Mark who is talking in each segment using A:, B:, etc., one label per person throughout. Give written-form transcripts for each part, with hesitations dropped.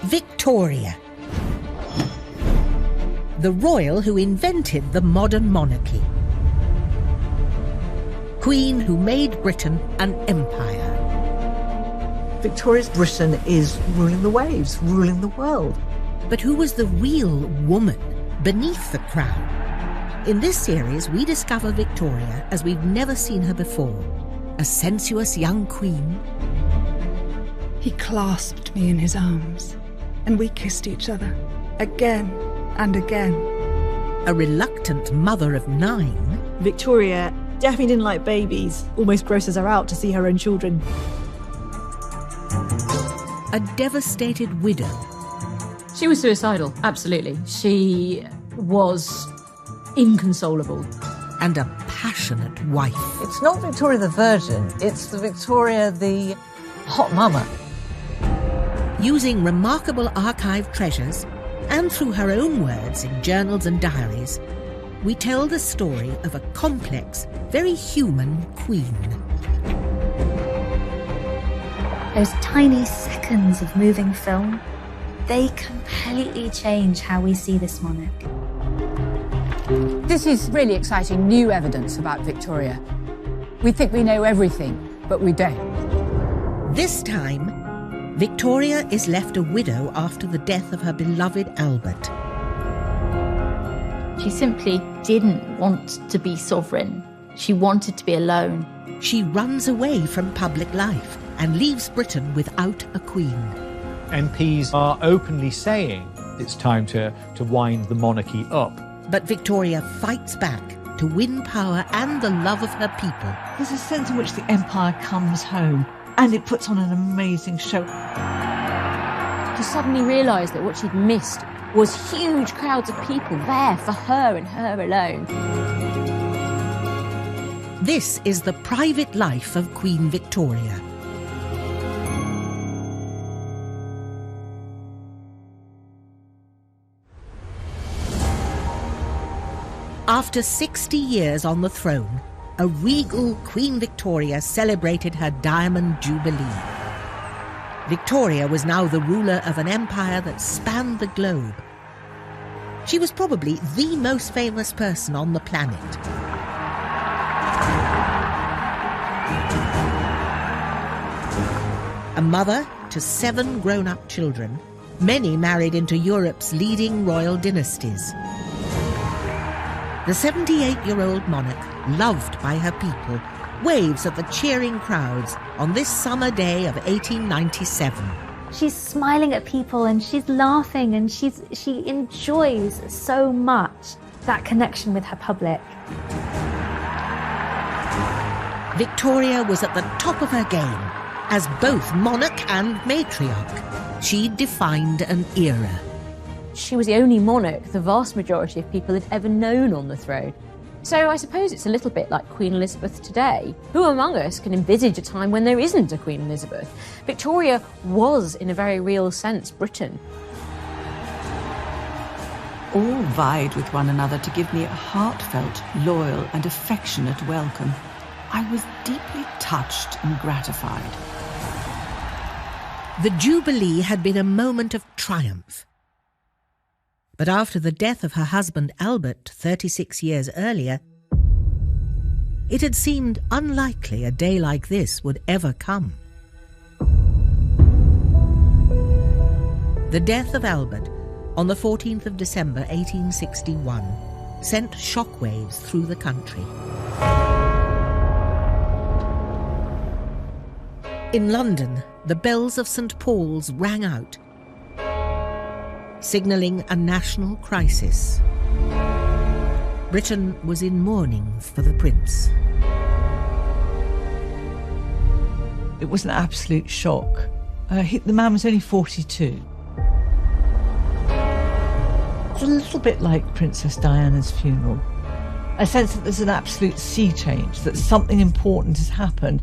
A: Victoria, the royal who invented the modern monarchy. Queen who made Britain an empire.
B: Victoria's Britain is ruling the waves, ruling the world.
A: But who was the real woman beneath the crown? In this series, we discover Victoria as we've never seen her before. A sensuous young queen.
C: He clasped me in his arms, and we kissed each other, again and again.
A: A reluctant mother of 9.
D: Victoria definitely didn't like babies. Almost grosses her out to see her own children.
A: A devastated widow.
E: She was suicidal, absolutely. She was inconsolable.
A: And a passionate wife.
B: It's not Victoria the Virgin, it's the Victoria the hot mama.
A: Using remarkable archive treasures, and through her own words in journals and diaries, we tell the story of a complex, very human queen.
F: Those tiny seconds of moving film, they completely change how we see this monarch.
G: This is really exciting new evidence about Victoria. We think we know everything, but we don't.
A: This time, Victoria is left a widow after the death of her beloved Albert.
F: She simply didn't want to be sovereign. She wanted to be alone.
A: She runs away from public life and leaves Britain without a queen.
H: MPs are openly saying it's time to wind the monarchy up.
A: But Victoria fights back to win power and the love of her people.
B: There's a sense in which the empire comes home, and it puts on an amazing show.
E: She suddenly realised that what she'd missed was huge crowds of people there for her and her alone.
A: This is the private life of Queen Victoria. After 60 years on the throne, a regal Queen Victoria celebrated her Diamond Jubilee. Victoria was now the ruler of an empire that spanned the globe. She was probably the most famous person on the planet. A mother to 7 grown-up children, many married into Europe's leading royal dynasties. The 78-year-old monarch, loved by her people, waves at the cheering crowds on this summer day of 1897.
F: She's smiling at people and she's laughing and she enjoys so much that connection with her public.
A: Victoria was at the top of her game as both monarch and matriarch. She defined an era.
E: She was the only monarch the vast majority of people had ever known on the throne. So I suppose it's a little bit like Queen Elizabeth today. Who among us can envisage a time when there isn't a Queen Elizabeth? Victoria was, in a very real sense, Britain.
I: All vied with one another to give me a heartfelt, loyal and affectionate welcome. I was deeply touched and gratified.
A: The Jubilee had been a moment of triumph. But after the death of her husband Albert 36 years earlier, it had seemed unlikely a day like this would ever come. The death of Albert on the 14th of December 1861 sent shockwaves through the country. In London, the bells of St. Paul's rang out, signalling a national crisis. Britain was in mourning for the prince.
B: It was an absolute shock. The man was only 42. It's a little bit like Princess Diana's funeral. I sense that there's an absolute sea change, that something important has happened.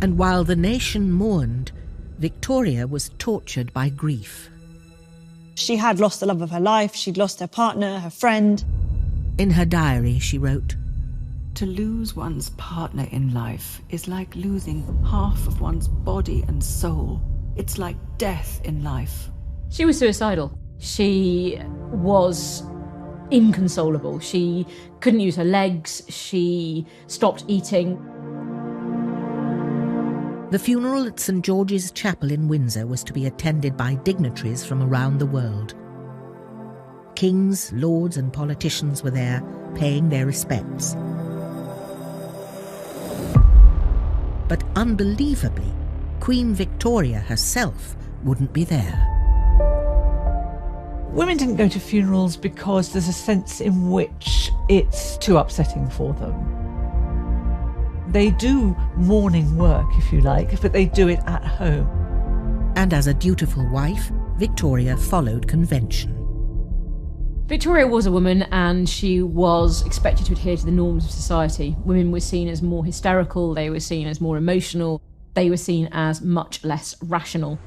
A: And while the nation mourned, Victoria was tortured by grief.
D: She had lost the love of her life, she'd lost her partner, her friend.
A: In her diary, she wrote,
I: "To lose one's partner in life is like losing half of one's body and soul. It's like death in life.
E: She was suicidal. She was inconsolable. She couldn't use her legs. She stopped eating.
A: The funeral at St George's Chapel in Windsor was to be attended by dignitaries from around the world. Kings, lords and politicians were there, paying their respects. But unbelievably, Queen Victoria herself wouldn't be there.
B: Women didn't go to funerals because there's a sense in which it's too upsetting for them. They do mourning work, if you like, but they do it at home.
A: And as a dutiful wife, Victoria followed convention.
E: Victoria was a woman and she was expected to adhere to the norms of society. Women were seen as more hysterical, they were seen as more emotional, they were seen as much less rational.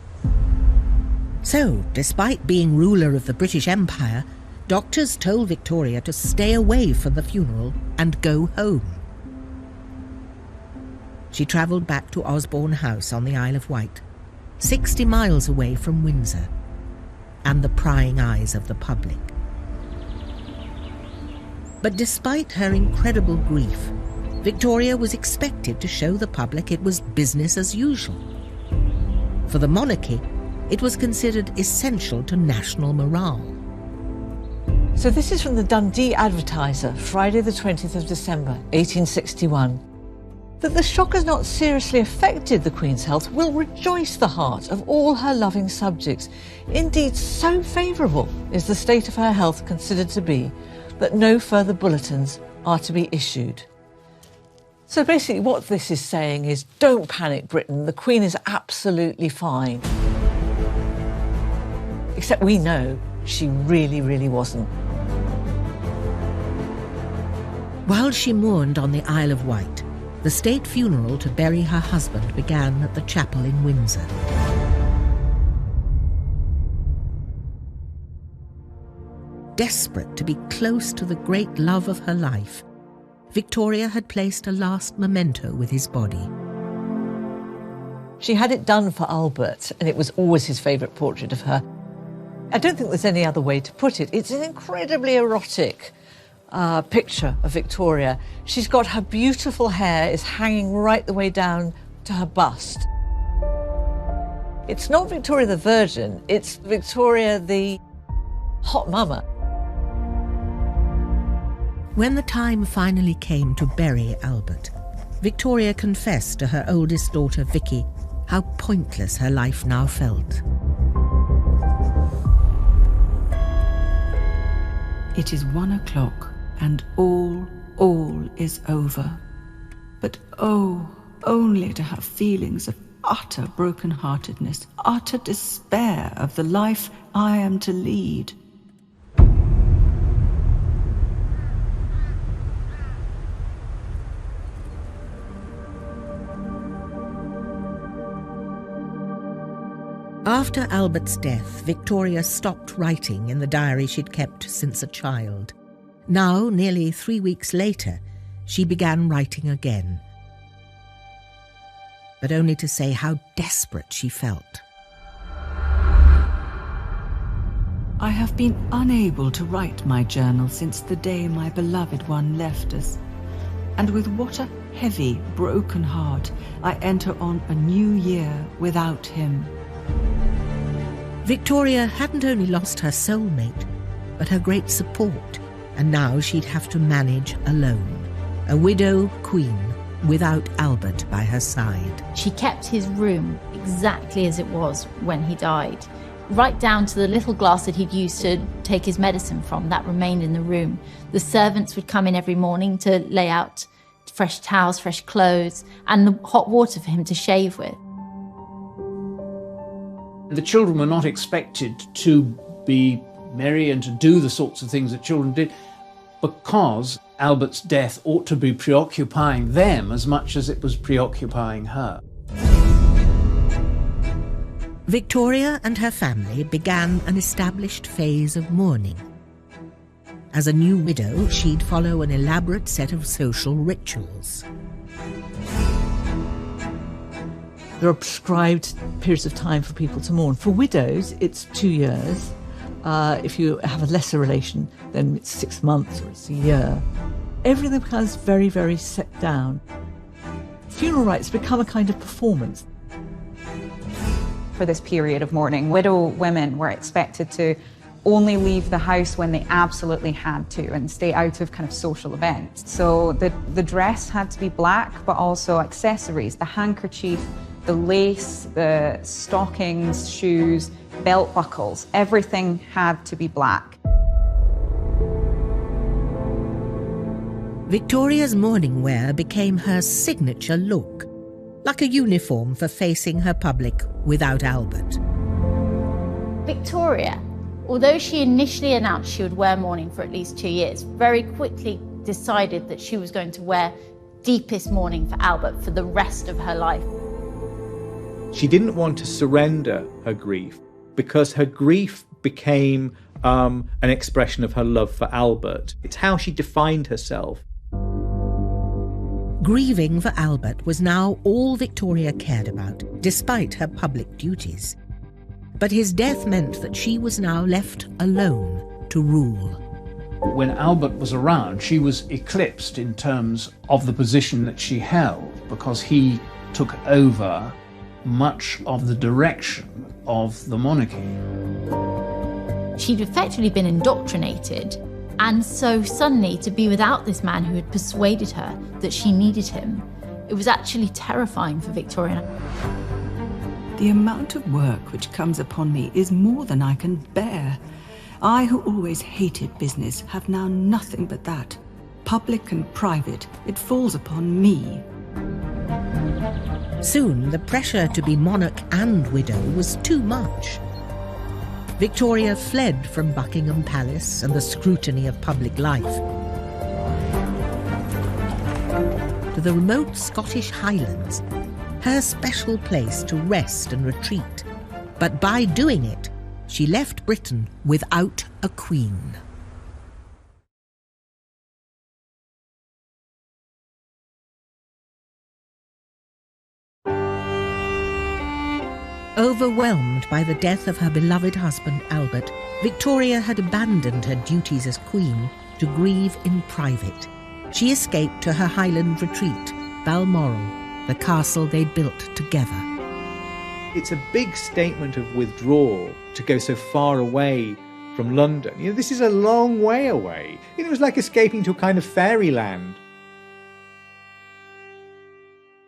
A: So, despite being ruler of the British Empire, doctors told Victoria to stay away from the funeral and go home. She travelled back to Osborne House on the Isle of Wight, 60 miles away from Windsor, and the prying eyes of the public. But despite her incredible grief, Victoria was expected to show the public it was business as usual. For the monarchy, it was considered essential to national morale.
B: So this is from the Dundee Advertiser, Friday the 20th of December, 1861. That the shock has not seriously affected the Queen's health will rejoice the heart of all her loving subjects. Indeed, so favourable is the state of her health considered to be that no further bulletins are to be issued. So basically what this is saying is, don't panic, Britain, the Queen is absolutely fine. Except we know she really, really wasn't.
A: While she mourned on the Isle of Wight, the state funeral to bury her husband began at the chapel in Windsor. Desperate to be close to the great love of her life, Victoria had placed a last memento with his body.
B: She had it done for Albert, and it was always his favourite portrait of her. I don't think there's any other way to put it. It's an incredibly erotic picture of Victoria. She's got her beautiful hair is hanging right the way down to her bust. It's not Victoria the Virgin, it's Victoria the hot mama.
A: When the time finally came to bury Albert, Victoria confessed to her oldest daughter Vicky how pointless her life now felt.
I: It is 1 o'clock, and all is over. But oh, only to have feelings of utter broken-heartedness, utter despair of the life I am to lead.
A: After Albert's death, Victoria stopped writing in the diary she'd kept since a child. Now, nearly 3 weeks later, she began writing again. But only to say how desperate she felt.
I: I have been unable to write my journal since the day my beloved one left us. And with what a heavy, broken heart I enter on a new year without him.
A: Victoria hadn't only lost her soulmate, but her great support, and now she'd have to manage alone. A widow queen without Albert by her side.
J: She kept his room exactly as it was when he died. Right down to the little glass that he'd used to take his medicine from, that remained in the room. The servants would come in every morning to lay out fresh towels, fresh clothes, and the hot water for him to shave with.
K: The children were not expected to be merry and to do the sorts of things that children did, because Albert's death ought to be preoccupying them as much as it was preoccupying her.
A: Victoria and her family began an established phase of mourning. As a new widow, she'd follow an elaborate set of social rituals.
B: There are prescribed periods of time for people to mourn. For widows, it's 2 years. If you have a lesser relation, then it's 6 months or it's a year. Everything becomes very, very set down. Funeral rites become a kind of performance.
L: For this period of mourning, widow women were expected to only leave the house when they absolutely had to and stay out of kind of social events. So the dress had to be black, but also accessories, the handkerchief, the lace, the stockings, shoes, belt buckles, everything had to be black.
A: Victoria's mourning wear became her signature look, like a uniform for facing her public without Albert.
J: Victoria, although she initially announced she would wear mourning for at least 2 years, very quickly decided that she was going to wear deepest mourning for Albert for the rest of her life.
H: She didn't want to surrender her grief because her grief became an expression of her love for Albert. It's how she defined herself.
A: Grieving for Albert was now all Victoria cared about, despite her public duties. But his death meant that she was now left alone to rule.
K: When Albert was around, she was eclipsed in terms of the position that she held, because he took over much of the direction of the monarchy.
J: She'd effectively been indoctrinated, and so suddenly to be without this man who had persuaded her that she needed him, it was actually terrifying for Victoria.
I: The amount of work which comes upon me is more than I can bear. I, who always hated business, have now nothing but that. Public and private, it falls upon me.
A: Soon, the pressure to be monarch and widow was too much. Victoria fled from Buckingham Palace and the scrutiny of public life to the remote Scottish Highlands, her special place to rest and retreat. But by doing it, she left Britain without a queen. Overwhelmed by the death of her beloved husband Albert, Victoria had abandoned her duties as queen to grieve in private. She escaped to her Highland retreat, Balmoral, the castle they'd built together.
H: It's a big statement of withdrawal to go so far away from London. You know, this is a long way away. It was like escaping to a kind of fairyland.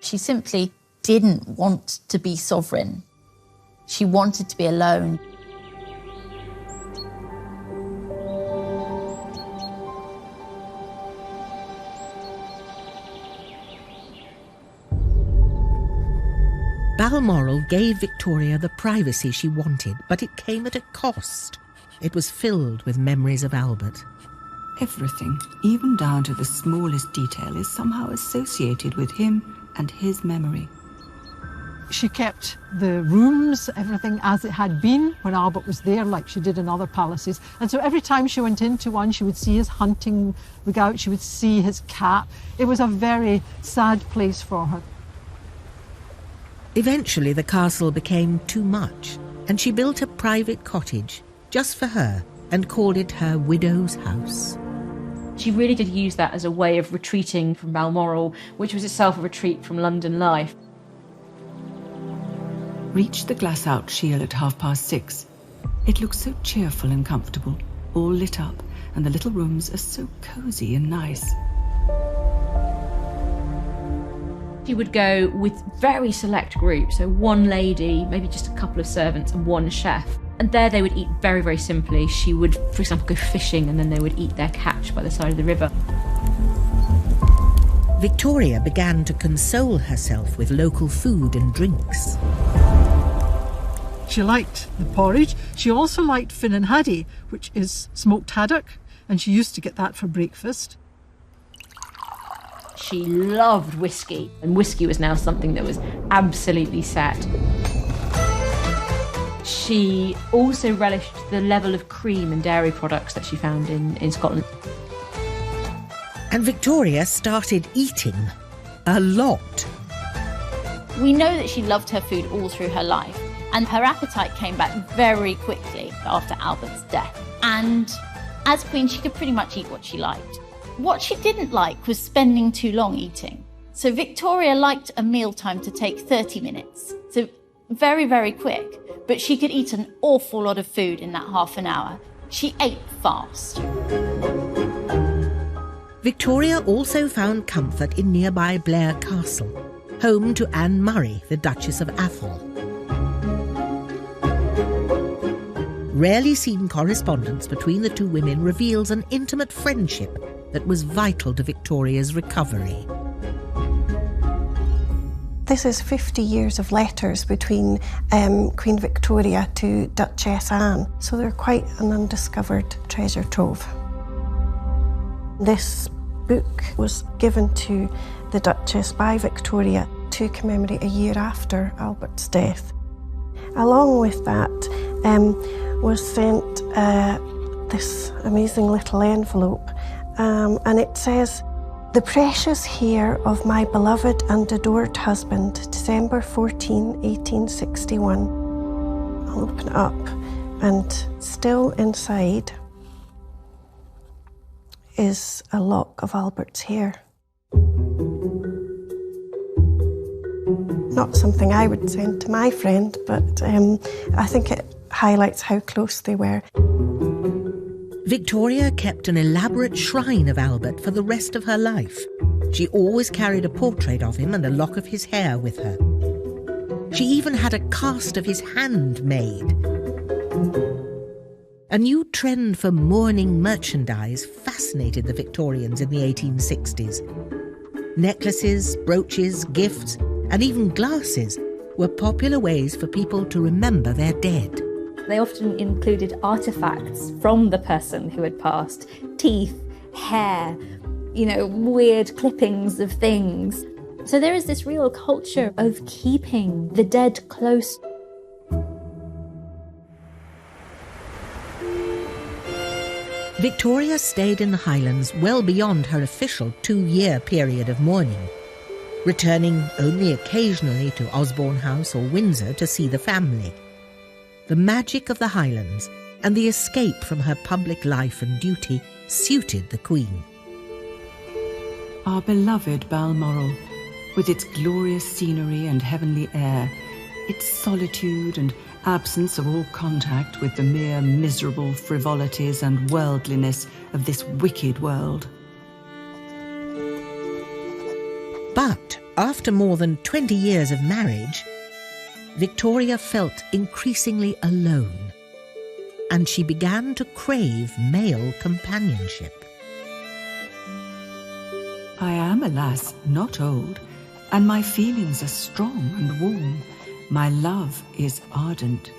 J: She simply didn't want to be sovereign. She wanted to be alone.
A: Balmoral gave Victoria the privacy she wanted, but it came at a cost. It was filled with memories of Albert.
I: Everything, even down to the smallest detail, is somehow associated with him and his memory.
M: She kept the rooms, everything as it had been when Albert was there, like she did in other palaces. And so every time she went into one, she would see his hunting rig out, she would see his cap. It was a very sad place for her.
A: Eventually, the castle became too much, and she built a private cottage just for her and called it her widow's house.
E: She really did use that as a way of retreating from Balmoral, which was itself a retreat from London life.
I: Reached the glass-out shield at 6:30. It looks so cheerful and comfortable, all lit up, and the little rooms are so cosy and nice.
E: She would go with very select groups, so one lady, maybe just a couple of servants, and one chef. And there they would eat very, very simply. She would, for example, go fishing, and then they would eat their catch by the side of the river.
A: Victoria began to console herself with local food and drinks.
M: She liked the porridge. She also liked Finn and Haddie, which is smoked haddock, and she used to get that for breakfast.
E: She loved whiskey, and whiskey was now something that was absolutely set. She also relished the level of cream and dairy products that she found in Scotland.
A: And Victoria started eating a lot.
J: We know that she loved her food all through her life, and her appetite came back very quickly after Albert's death. And as queen, she could pretty much eat what she liked. What she didn't like was spending too long eating. So Victoria liked a mealtime to take 30 minutes. So very, very quick. But she could eat an awful lot of food in that half an hour. She ate fast.
A: Victoria also found comfort in nearby Blair Castle, home to Anne Murray, the Duchess of Atholl. Rarely seen correspondence between the two women reveals an intimate friendship that was vital to Victoria's recovery.
N: This is 50 years of letters between Queen Victoria to Duchess Anne, so they're quite an undiscovered treasure trove. This book was given to the Duchess by Victoria to commemorate a year after Albert's death. Along with that was sent this amazing little envelope, and it says, "The precious hair of my beloved and adored husband, December 14, 1861. I'll open it up, and still inside is a lock of Albert's hair. Not something I would send to my friend, but I think it highlights how close they were.
A: Victoria kept an elaborate shrine of Albert for the rest of her life. She always carried a portrait of him and a lock of his hair with her. She even had a cast of his hand made. A new trend for mourning merchandise fascinated the Victorians in the 1860s. Necklaces, brooches, gifts, and even glasses were popular ways for people to remember their dead.
F: They often included artefacts from the person who had passed. Teeth, hair, weird clippings of things. So there is this real culture of keeping the dead close.
A: Victoria stayed in the Highlands well beyond her official 2-year period of mourning, returning only occasionally to Osborne House or Windsor to see the family. The magic of the Highlands and the escape from her public life and duty suited the Queen.
I: Our beloved Balmoral, with its glorious scenery and heavenly air, its solitude and absence of all contact with the mere miserable frivolities and worldliness of this wicked world.
A: But after more than 20 years of marriage, Victoria felt increasingly alone, and she began to crave male companionship.
I: I am, alas, not old, and my feelings are strong and warm. My love is ardent.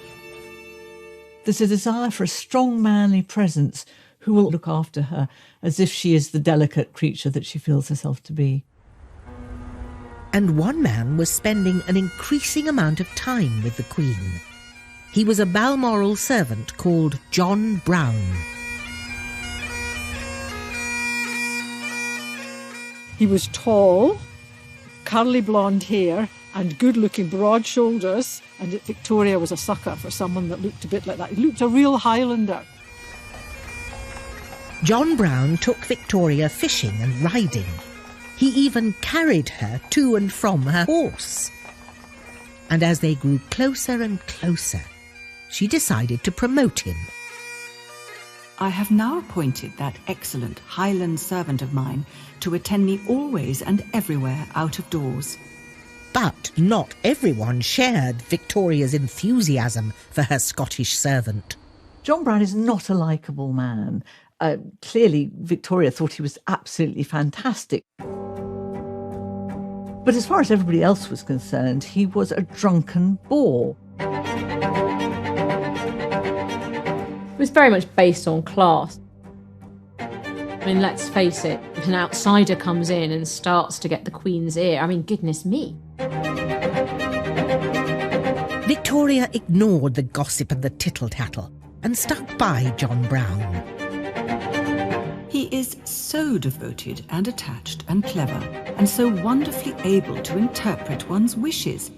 B: There's a desire for a strong manly presence who will look after her as if she is the delicate creature that she feels herself to be.
A: And one man was spending an increasing amount of time with the Queen. He was a Balmoral servant called John Brown.
M: He was tall, curly blonde hair, and good-looking broad shoulders, and Victoria was a sucker for someone that looked a bit like that. He looked a real Highlander.
A: John Brown took Victoria fishing and riding. He even carried her to and from her horse. And as they grew closer and closer, she decided to promote him.
I: I have now appointed that excellent Highland servant of mine to attend me always and everywhere out of doors.
A: But not everyone shared Victoria's enthusiasm for her Scottish servant.
B: John Brown is not a likeable man. Clearly, Victoria thought he was absolutely fantastic. But as far as everybody else was concerned, he was a drunken bore.
E: It was very much based on class. I mean, let's face it, if an outsider comes in and starts to get the Queen's ear, I mean, goodness me.
A: Victoria ignored the gossip and the tittle-tattle and stuck by John Brown.
I: He is so devoted and attached and clever, and so wonderfully able to interpret one's wishes.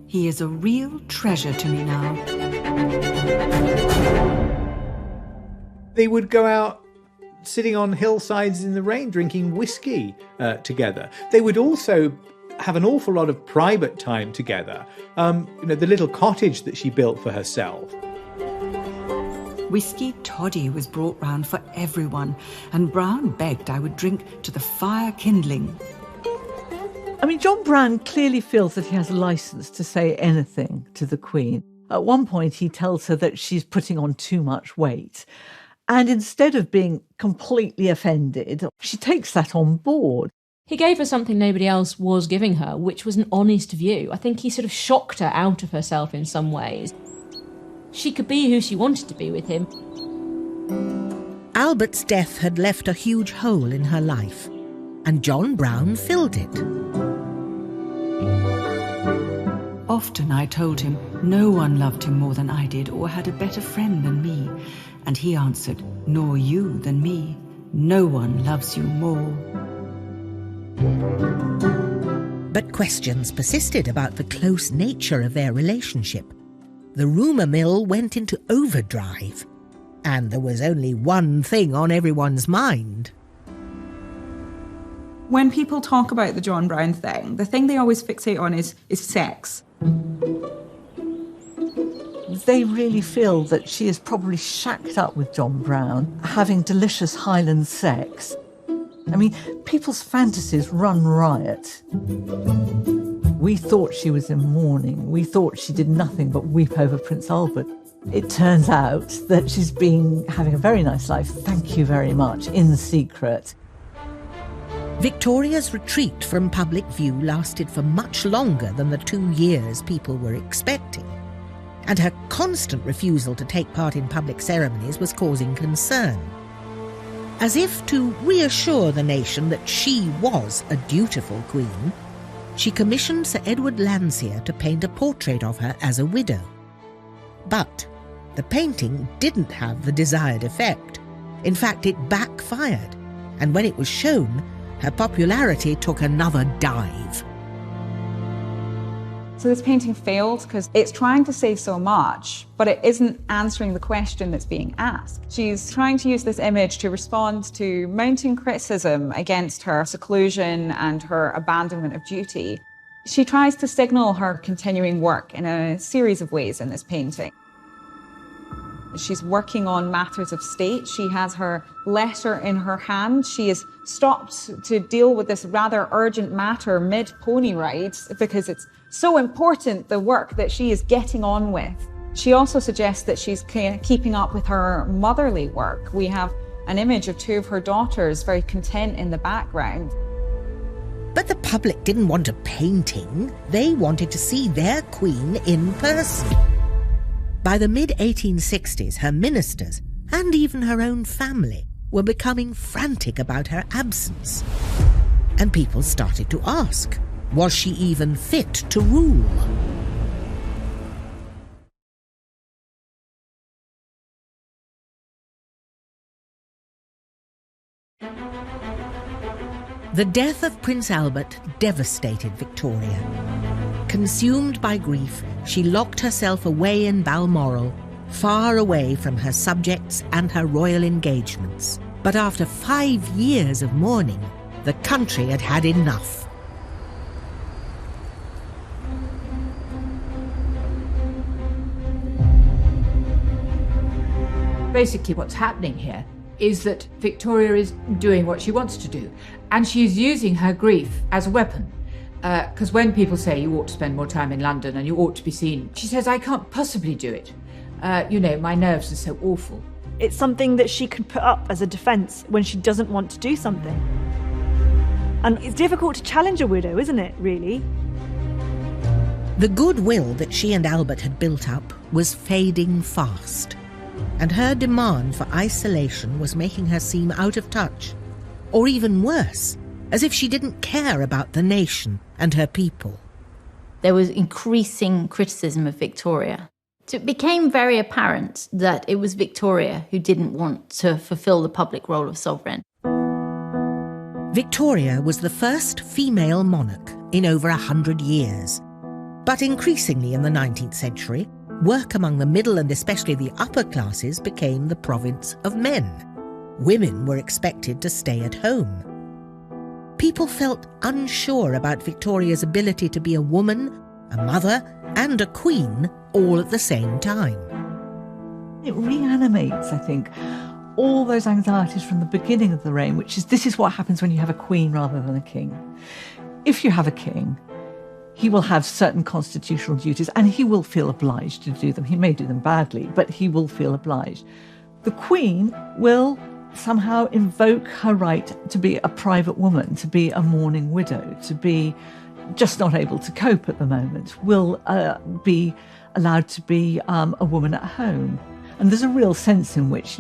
I: He is a real treasure to me now.
H: They would go out sitting on hillsides in the rain, drinking whiskey together. They would also have an awful lot of private time together. The little cottage that she built for herself.
I: Whiskey toddy was brought round for everyone, and Brown begged I would drink to the fire kindling.
B: I mean, John Brown clearly feels that he has a licence to say anything to the Queen. At one point, he tells her that she's putting on too much weight. And instead of being completely offended, she takes that on board.
E: He gave her something nobody else was giving her, which was an honest view. I think he sort of shocked her out of herself in some ways. She could be who she wanted to be with him.
A: Albert's death had left a huge hole in her life, and John Brown filled it.
I: Often I told him no one loved him more than I did or had a better friend than me. And he answered, nor you than me. No one loves you more.
A: But questions persisted about the close nature of their relationship. The rumour mill went into overdrive, and there was only one thing on everyone's mind.
L: When people talk about the John Brown thing, the thing they always fixate on is sex.
B: They really feel that she is probably shacked up with John Brown, having delicious Highland sex. I mean, people's fantasies run riot. We thought she was in mourning. We thought she did nothing but weep over Prince Albert. It turns out that she's been having a very nice life, thank you very much, in secret.
A: Victoria's retreat from public view lasted for much longer than the 2 years people were expecting, and her constant refusal to take part in public ceremonies was causing concern. As if to reassure the nation that she was a dutiful queen, she commissioned Sir Edward Landseer to paint a portrait of her as a widow. But the painting didn't have the desired effect. In fact, it backfired, and when it was shown, her popularity took another dive.
L: So this painting failed because it's trying to say so much, but it isn't answering the question that's being asked. She's trying to use this image to respond to mounting criticism against her seclusion and her abandonment of duty. She tries to signal her continuing work in a series of ways in this painting. She's working on matters of state. She has her letter in her hand. She has stopped to deal with this rather urgent matter mid-pony ride because it's so important, the work that she is getting on with. She also suggests that she's keeping up with her motherly work. We have an image of 2 of her daughters very content in the background.
A: But the public didn't want a painting. They wanted to see their queen in person. By the mid-1860s, her ministers, and even her own family, were becoming frantic about her absence. And people started to ask, was she even fit to rule? The death of Prince Albert devastated Victoria. Consumed by grief, she locked herself away in Balmoral, far away from her subjects and her royal engagements. But after 5 years of mourning, the country had had enough.
G: Basically, what's happening here is that Victoria is doing what she wants to do, and she's using her grief as a weapon. Because when people say you ought to spend more time in London and you ought to be seen, she says, I can't possibly do it. My nerves are so awful.
D: It's something that she can put up as a defence when she doesn't want to do something. And it's difficult to challenge a widow, isn't it, really?
A: The goodwill that she and Albert had built up was fading fast, and her demand for isolation was making her seem out of touch, or even worse, as if she didn't care about the nation and her people.
J: There was increasing criticism of Victoria So it became very apparent that it was Victoria who didn't want to fulfill the public role of sovereign.
A: Victoria was the first female monarch in over 100 years. But increasingly in the 19th century, work among the middle and especially the upper classes became the province of men. Women were expected to stay at home. People felt unsure about Victoria's ability to be a woman, a mother, and a queen all at the same time.
B: It reanimates, I think, all those anxieties from the beginning of the reign, this is what happens when you have a queen rather than a king. If you have a king, he will have certain constitutional duties and he will feel obliged to do them. He may do them badly, but he will feel obliged. The queen will somehow invoke her right to be a private woman, to be a mourning widow, to be just not able to cope at the moment, will be allowed to be a woman at home. And there's a real sense in which,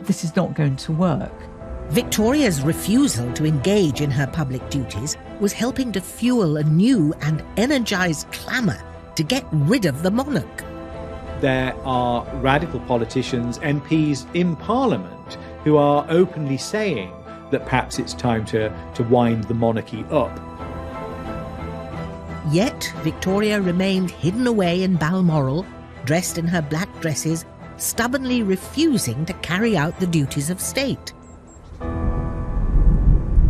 B: this is not going to work.
A: Victoria's refusal to engage in her public duties was helping to fuel a new and energised clamour to get rid of the monarch.
H: There are radical politicians, MPs in Parliament, who are openly saying that perhaps it's time to wind the monarchy up.
A: Yet Victoria remained hidden away in Balmoral, dressed in her black dresses, stubbornly refusing to carry out the duties of state.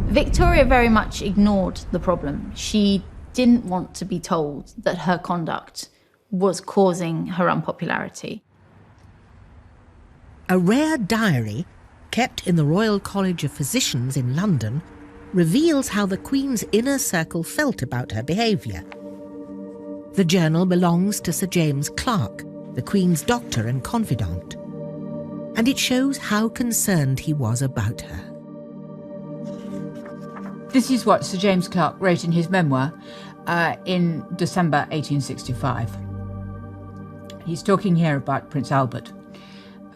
J: Victoria very much ignored the problem. She didn't want to be told that her conduct was causing her unpopularity.
A: A rare diary, kept in the Royal College of Physicians in London, reveals how the Queen's inner circle felt about her behaviour. The journal belongs to Sir James Clark, the Queen's doctor and confidant, and it shows how concerned he was about her.
G: This is what Sir James Clark wrote in his memoir in December 1865. He's talking here about Prince Albert.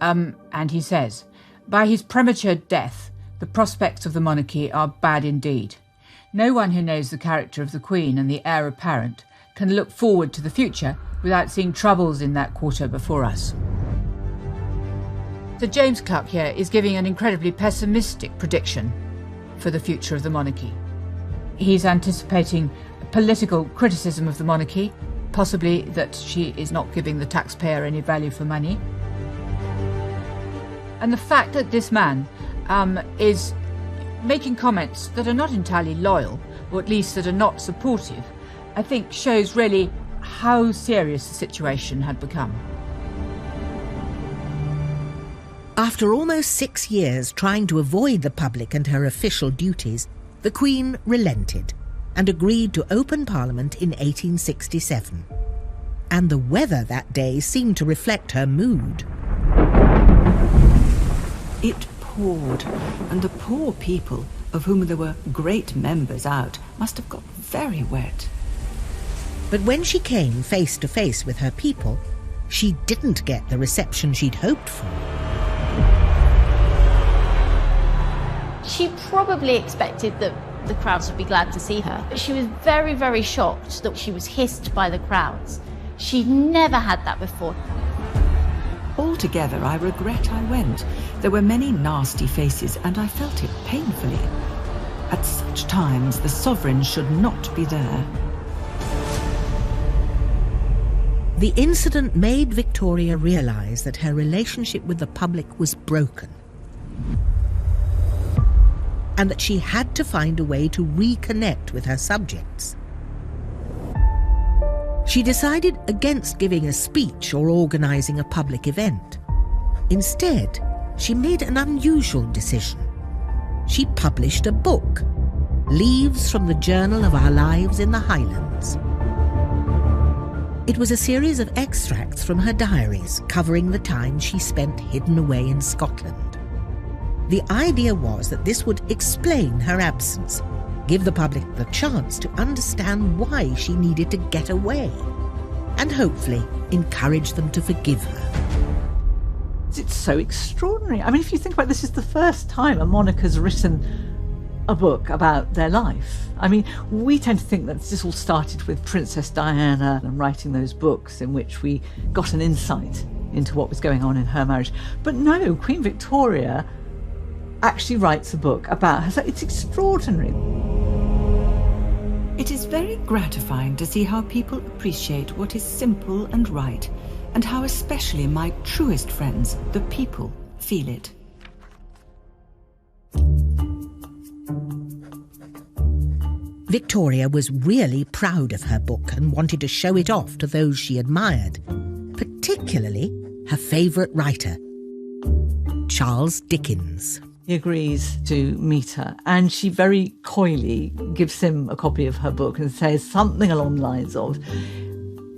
G: And he says, "By his premature death, the prospects of the monarchy are bad indeed. No one who knows the character of the Queen and the heir apparent can look forward to the future without seeing troubles in that quarter before us." Sir James Clark here is giving an incredibly pessimistic prediction for the future of the monarchy. He's anticipating political criticism of the monarchy, possibly that she is not giving the taxpayer any value for money. And the fact that this man is making comments that are not entirely loyal, or at least that are not supportive, I think shows really how serious the situation had become.
A: After almost 6 years trying to avoid the public and her official duties, the Queen relented and agreed to open Parliament in 1867. And the weather that day seemed to reflect her mood.
I: It poured, and the poor people, of whom there were great members out, must have got very wet.
A: But when she came face to face with her people, she didn't get the reception she'd hoped for.
J: She probably expected that the crowds would be glad to see her, but she was very, very shocked that she was hissed by the crowds. She'd never had that before.
I: Altogether, I regret I went. There were many nasty faces, and I felt it painfully. At such times, the sovereign should not be there.
A: The incident made Victoria realise that her relationship with the public was broken, and that she had to find a way to reconnect with her subjects. She decided against giving a speech or organising a public event. Instead, she made an unusual decision. She published a book, Leaves from the Journal of Our Lives in the Highlands. It was a series of extracts from her diaries covering the time she spent hidden away in Scotland. The idea was that this would explain her absence, give the public the chance to understand why she needed to get away, and hopefully encourage them to forgive her.
B: It's so extraordinary. I mean, if you think about it, this is the first time a monarch has written a book about their life. I mean, we tend to think that this all started with Princess Diana and writing those books in which we got an insight into what was going on in her marriage. But no, Queen Victoria actually writes a book about her. So it's extraordinary.
I: It is very gratifying to see how people appreciate what is simple and right, and how especially my truest friends, the people, feel it.
A: Victoria was really proud of her book and wanted to show it off to those she admired, particularly her favourite writer, Charles Dickens.
B: He agrees to meet her, and she very coyly gives him a copy of her book and says something along the lines of,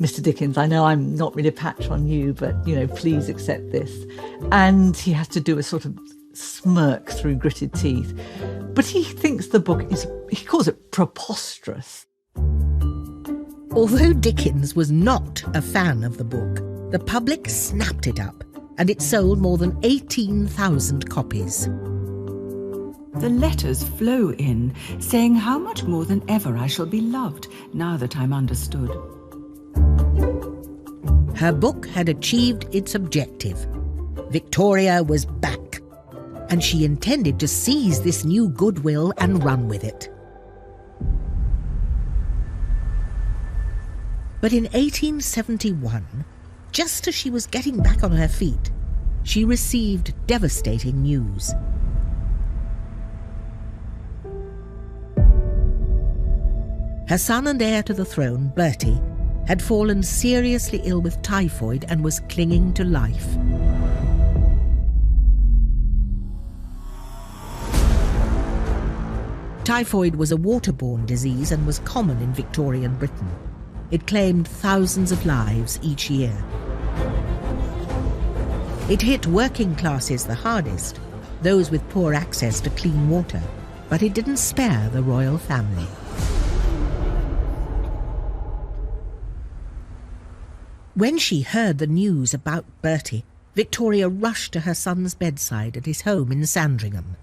B: Mr. Dickens, I know I'm not really a patch on you, but, please accept this. And he has to do a sort of smirk through gritted teeth. But he thinks the book he calls it preposterous.
A: Although Dickens was not a fan of the book, the public snapped it up, and it sold more than 18,000 copies.
I: The letters flow in, saying how much more than ever I shall be loved, now that I'm understood.
A: Her book had achieved its objective. Victoria was back, and she intended to seize this new goodwill and run with it. But in 1871, just as she was getting back on her feet, she received devastating news. Her son and heir to the throne, Bertie, had fallen seriously ill with typhoid and was clinging to life. Typhoid was a waterborne disease and was common in Victorian Britain. It claimed thousands of lives each year. It hit working classes the hardest, those with poor access to clean water, but it didn't spare the royal family. When she heard the news about Bertie, Victoria rushed to her son's bedside at his home in Sandringham.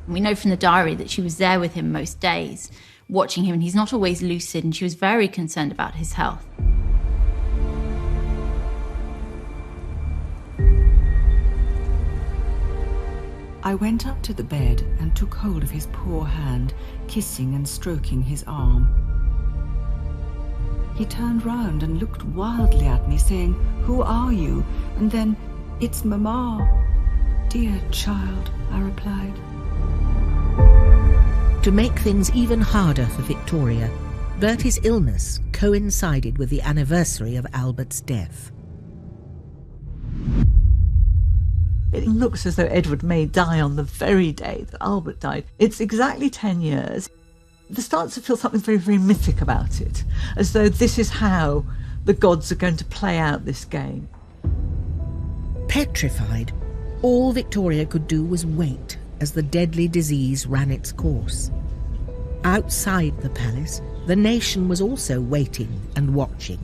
J: We know from the diary that she was there with him most days, watching him, and he's not always lucid, and she was very concerned about his health.
I: I went up to the bed and took hold of his poor hand, kissing and stroking his arm. He turned round and looked wildly at me, saying, "Who are you?" And then, "It's Mamma." "Dear child," I replied.
A: To make things even harder for Victoria, Bertie's illness coincided with the anniversary of Albert's death.
B: It looks as though Edward may die on the very day that Albert died. It's exactly 10 years. There starts to feel something very, very mythic about it, as though this is how the gods are going to play out this game.
A: Petrified, all Victoria could do was wait as the deadly disease ran its course. Outside the palace, the nation was also waiting and watching,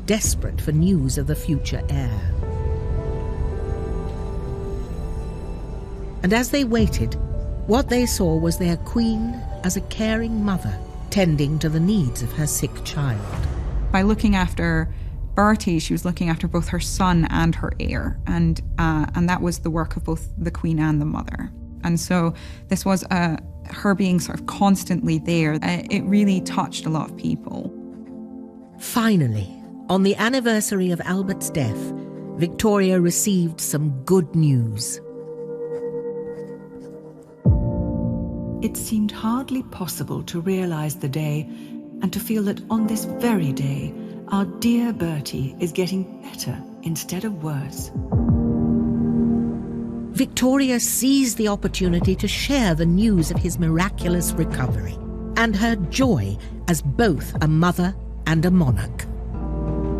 A: desperate for news of the future heir. And as they waited, what they saw was their queen as a caring mother, tending to the needs of her sick child.
L: By looking after Bertie, she was looking after both her son and her heir, and that was the work of both the queen and the mother. And so this was her being sort of constantly there. It really touched a lot of people.
A: Finally, on the anniversary of Albert's death, Victoria received some good news.
I: It seemed hardly possible to realise the day and to feel that on this very day, our dear Bertie is getting better instead of worse.
A: Victoria seized the opportunity to share the news of his miraculous recovery and her joy as both a mother and a monarch.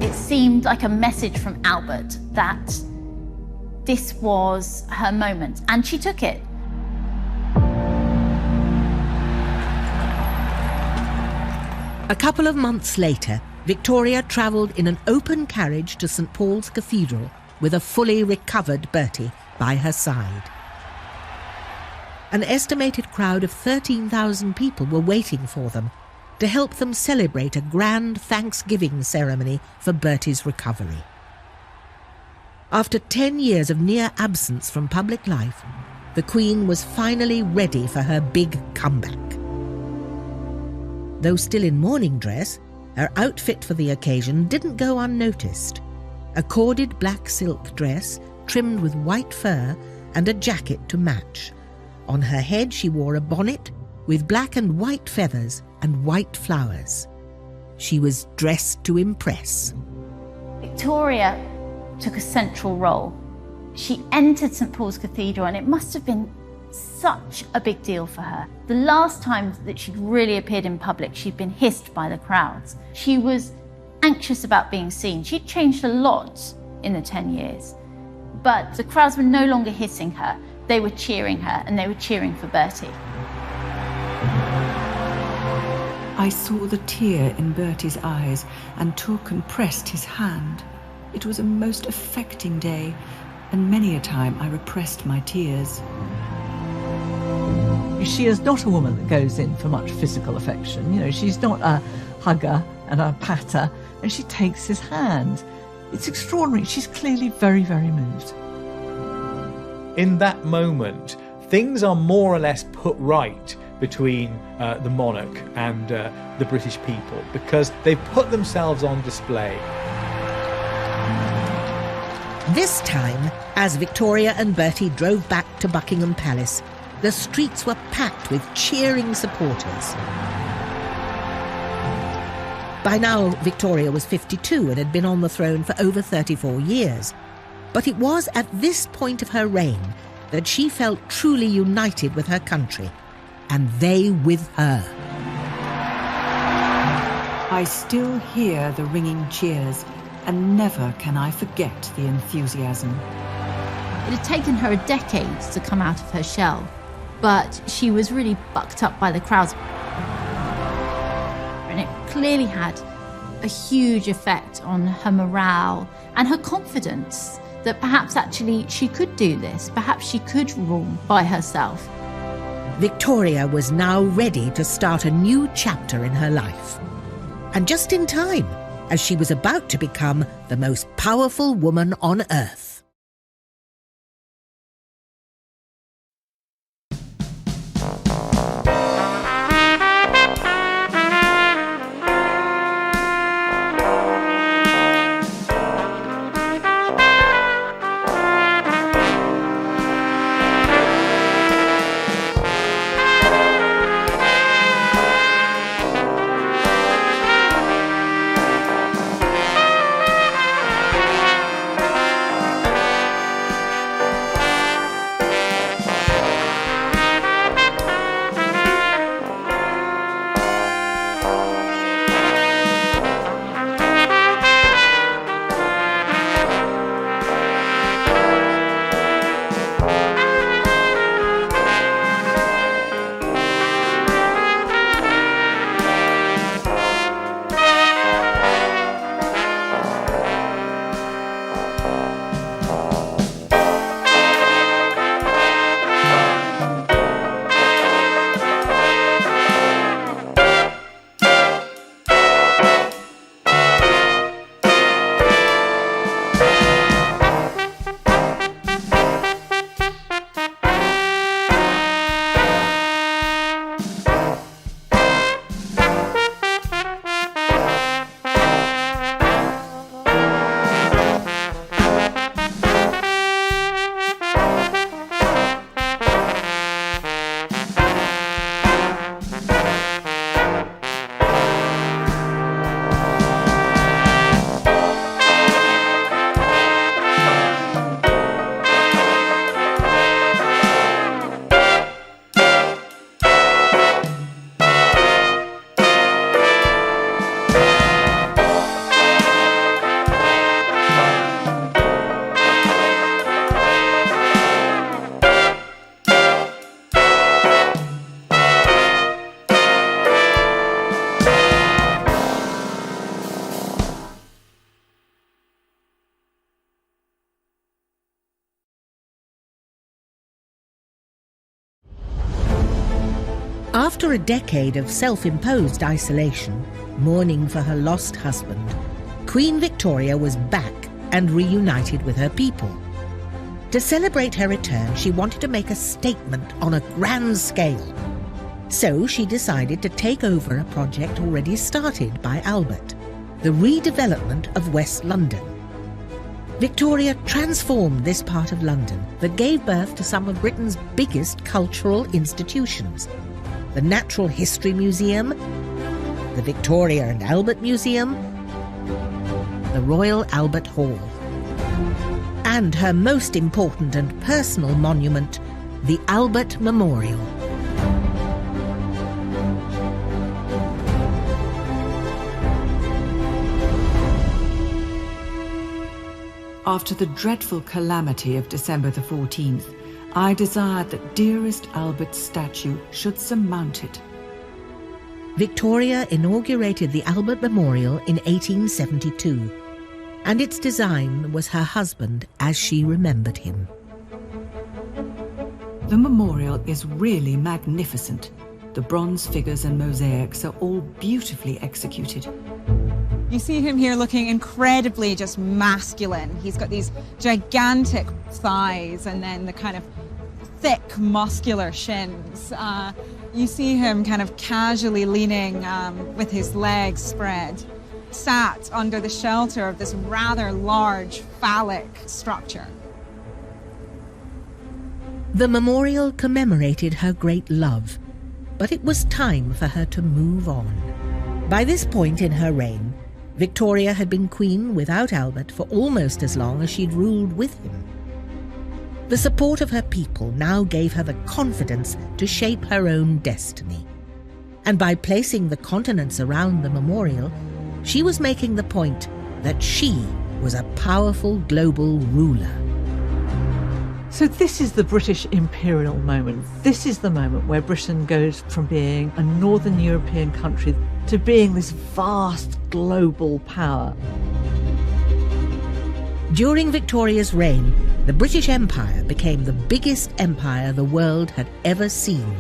J: It seemed like a message from Albert that this was her moment, and she took it.
A: A couple of months later, Victoria travelled in an open carriage to St Paul's Cathedral with a fully recovered Bertie by her side. An estimated crowd of 13,000 people were waiting for them to help them celebrate a grand Thanksgiving ceremony for Bertie's recovery. After 10 years of near absence from public life, the Queen was finally ready for her big comeback. Though still in mourning dress, her outfit for the occasion didn't go unnoticed. A corded black silk dress trimmed with white fur and a jacket to match. On her head she wore a bonnet with black and white feathers and white flowers. She was dressed to impress.
J: Victoria took a central role. She entered St Paul's Cathedral, and it must have been such a big deal for her. The last time that she'd really appeared in public, she'd been hissed by the crowds. She was anxious about being seen. She'd changed a lot in the 10 years, but the crowds were no longer hissing her. They were cheering her, and they were cheering for Bertie.
I: I saw the tear in Bertie's eyes and took and pressed his hand. It was a most affecting day, and many a time I repressed my tears.
B: She is not a woman that goes in for much physical affection. You know, she's not a hugger and a patter, and she takes his hand. It's extraordinary. She's clearly very, very moved.
H: In that moment, things are more or less put right between the monarch and the British people, because they've put themselves on display.
A: This time, as Victoria and Bertie drove back to Buckingham Palace, the streets were packed with cheering supporters. By now, Victoria was 52 and had been on the throne for over 34 years. But it was at this point of her reign that she felt truly united with her country, and they with her.
I: I still hear the ringing cheers, and never can I forget the enthusiasm.
J: It had taken her a decade to come out of her shell, but she was really bucked up by the crowds. And it clearly had a huge effect on her morale and her confidence that perhaps actually she could do this, perhaps she could rule by herself.
A: Victoria was now ready to start a new chapter in her life. And just in time, as she was about to become the most powerful woman on earth. After a decade of self-imposed isolation, mourning for her lost husband, Queen Victoria was back and reunited with her people. To celebrate her return, she wanted to make a statement on a grand scale. So she decided to take over a project already started by Albert, the redevelopment of West London. Victoria transformed this part of London that gave birth to some of Britain's biggest cultural institutions: the Natural History Museum, the Victoria and Albert Museum, the Royal Albert Hall, and her most important and personal monument, the Albert Memorial.
I: After the dreadful calamity of December the 14th, I desired that dearest Albert's statue should surmount it.
A: Victoria inaugurated the Albert Memorial in 1872, and its design was her husband as she remembered him.
I: The memorial is really magnificent. The bronze figures and mosaics are all beautifully executed.
L: You see him here looking incredibly just masculine. He's got these gigantic thighs and then the kind of thick, muscular shins. You see him kind of casually leaning with his legs spread, sat under the shelter of this rather large phallic structure.
A: The memorial commemorated her great love, but it was time for her to move on. By this point in her reign, Victoria had been queen without Albert for almost as long as she'd ruled with him. The support of her people now gave her the confidence to shape her own destiny. And by placing the continents around the memorial, she was making the point that she was a powerful global ruler.
B: So this is the British imperial moment. This is the moment where Britain goes from being a northern European country to being this vast global power.
A: During Victoria's reign, the British Empire became the biggest empire the world had ever seen,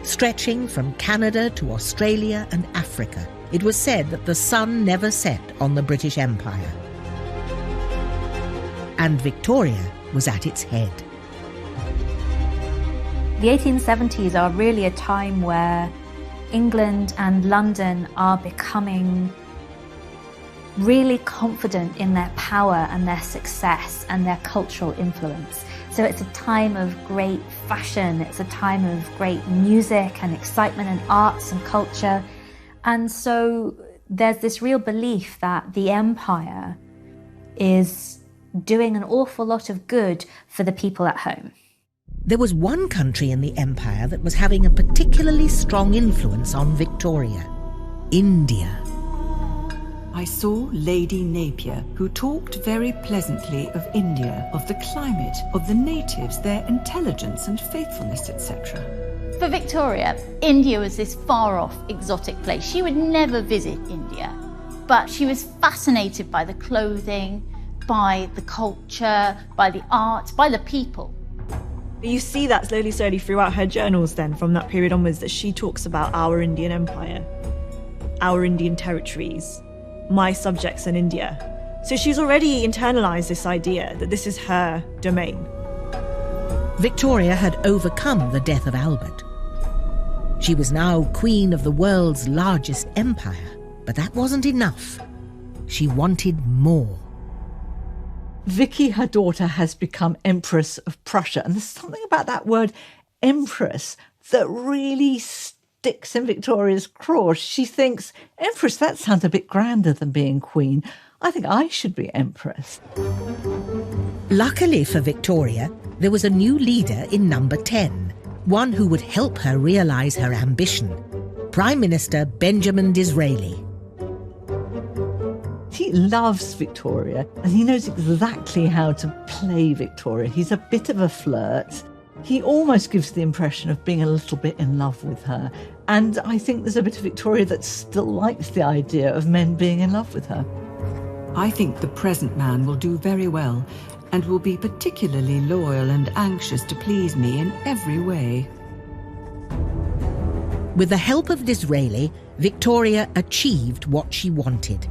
A: stretching from Canada to Australia and Africa. It was said that the sun never set on the British Empire. And Victoria was at its head.
F: The 1870s are really a time where England and London are becoming really confident in their power and their success and their cultural influence. So it's a time of great fashion, it's a time of great music and excitement and arts and culture. And so there's this real belief that the empire is doing an awful lot of good for the people at home.
A: There was one country in the empire that was having a particularly strong influence on Victoria: India.
I: I saw Lady Napier, who talked very pleasantly of India, of the climate, of the natives, their intelligence and faithfulness, etc.
J: For Victoria, India was this far-off, exotic place. She would never visit India, but she was fascinated by the clothing, by the culture, by the art, by the people.
D: You see that slowly throughout her journals then, from that period onwards, that she talks about our Indian empire, our Indian territories, my subjects in India. So she's already internalized this idea that this is her domain.
A: Victoria had overcome the death of Albert. She was now queen of the world's largest empire, but that wasn't enough. She wanted more.
B: Vicky, her daughter, has become Empress of Prussia. And there's something about that word Empress that really sticks in Victoria's craw. She thinks, Empress, that sounds a bit grander than being queen. I think I should be Empress.
A: Luckily for Victoria, there was a new leader in number 10, one who would help her realise her ambition: Prime Minister Benjamin Disraeli.
B: He loves Victoria and he knows exactly how to play Victoria. He's a bit of a flirt. He almost gives the impression of being a little bit in love with her. And I think there's a bit of Victoria that still likes the idea of men being in love with her.
I: I think the present man will do very well and will be particularly loyal and anxious to please me in every way.
A: With the help of Disraeli, Victoria achieved what she wanted.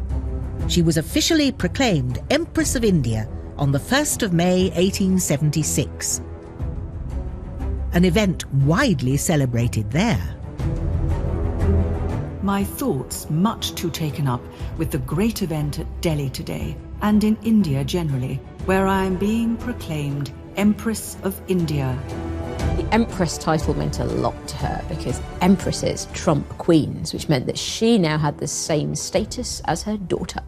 A: She was officially proclaimed Empress of India on the 1st of May 1876. An event widely celebrated there.
I: My thoughts much too taken up with the great event at Delhi today, and in India generally, where I am being proclaimed Empress of India.
E: The Empress title meant a lot to her because empresses trump queens, which meant that she now had the same status as her daughter.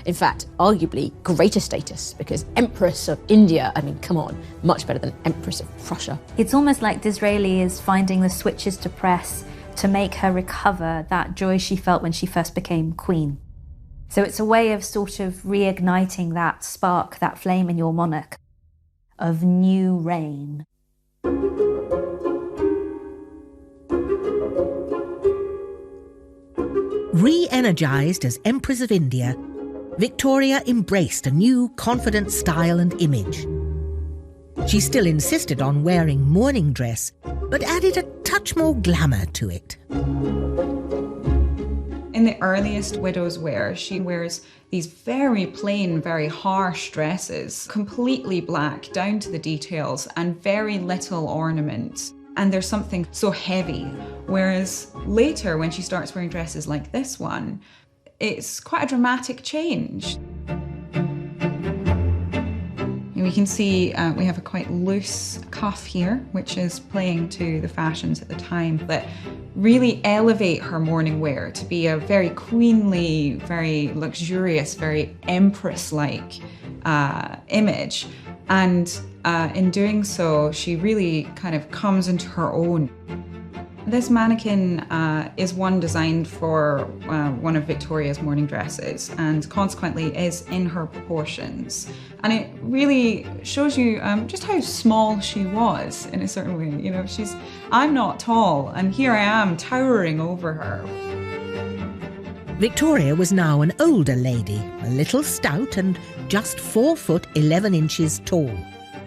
E: In fact, arguably greater status, because Empress of India, I mean, come on, much better than Empress of Prussia.
F: It's almost like Disraeli is finding the switches to press to make her recover that joy she felt when she first became queen. So it's a way of sort of reigniting that spark, that flame in your monarch of new reign.
A: Re-energized as Empress of India, Victoria embraced a new confident style and image. She still insisted on wearing mourning dress, but added a touch more glamour to it.
L: In the earliest widow's wear, she wears these very plain, very harsh dresses, completely black down to the details, and very little ornament. And there's something so heavy. Whereas later, when she starts wearing dresses like this one, it's quite a dramatic change. We can see we have a quite loose cuff here, which is playing to the fashions at the time, that really elevate her mourning wear to be a very queenly, very luxurious, very empress-like image. And in doing so, she really kind of comes into her own. This mannequin is one designed for one of Victoria's mourning dresses, and consequently is in her proportions. And it really shows you just how small she was in a certain way. You know, I'm not tall, and here I am towering over her.
A: Victoria was now an older lady, a little stout and just 4 foot 11 inches tall.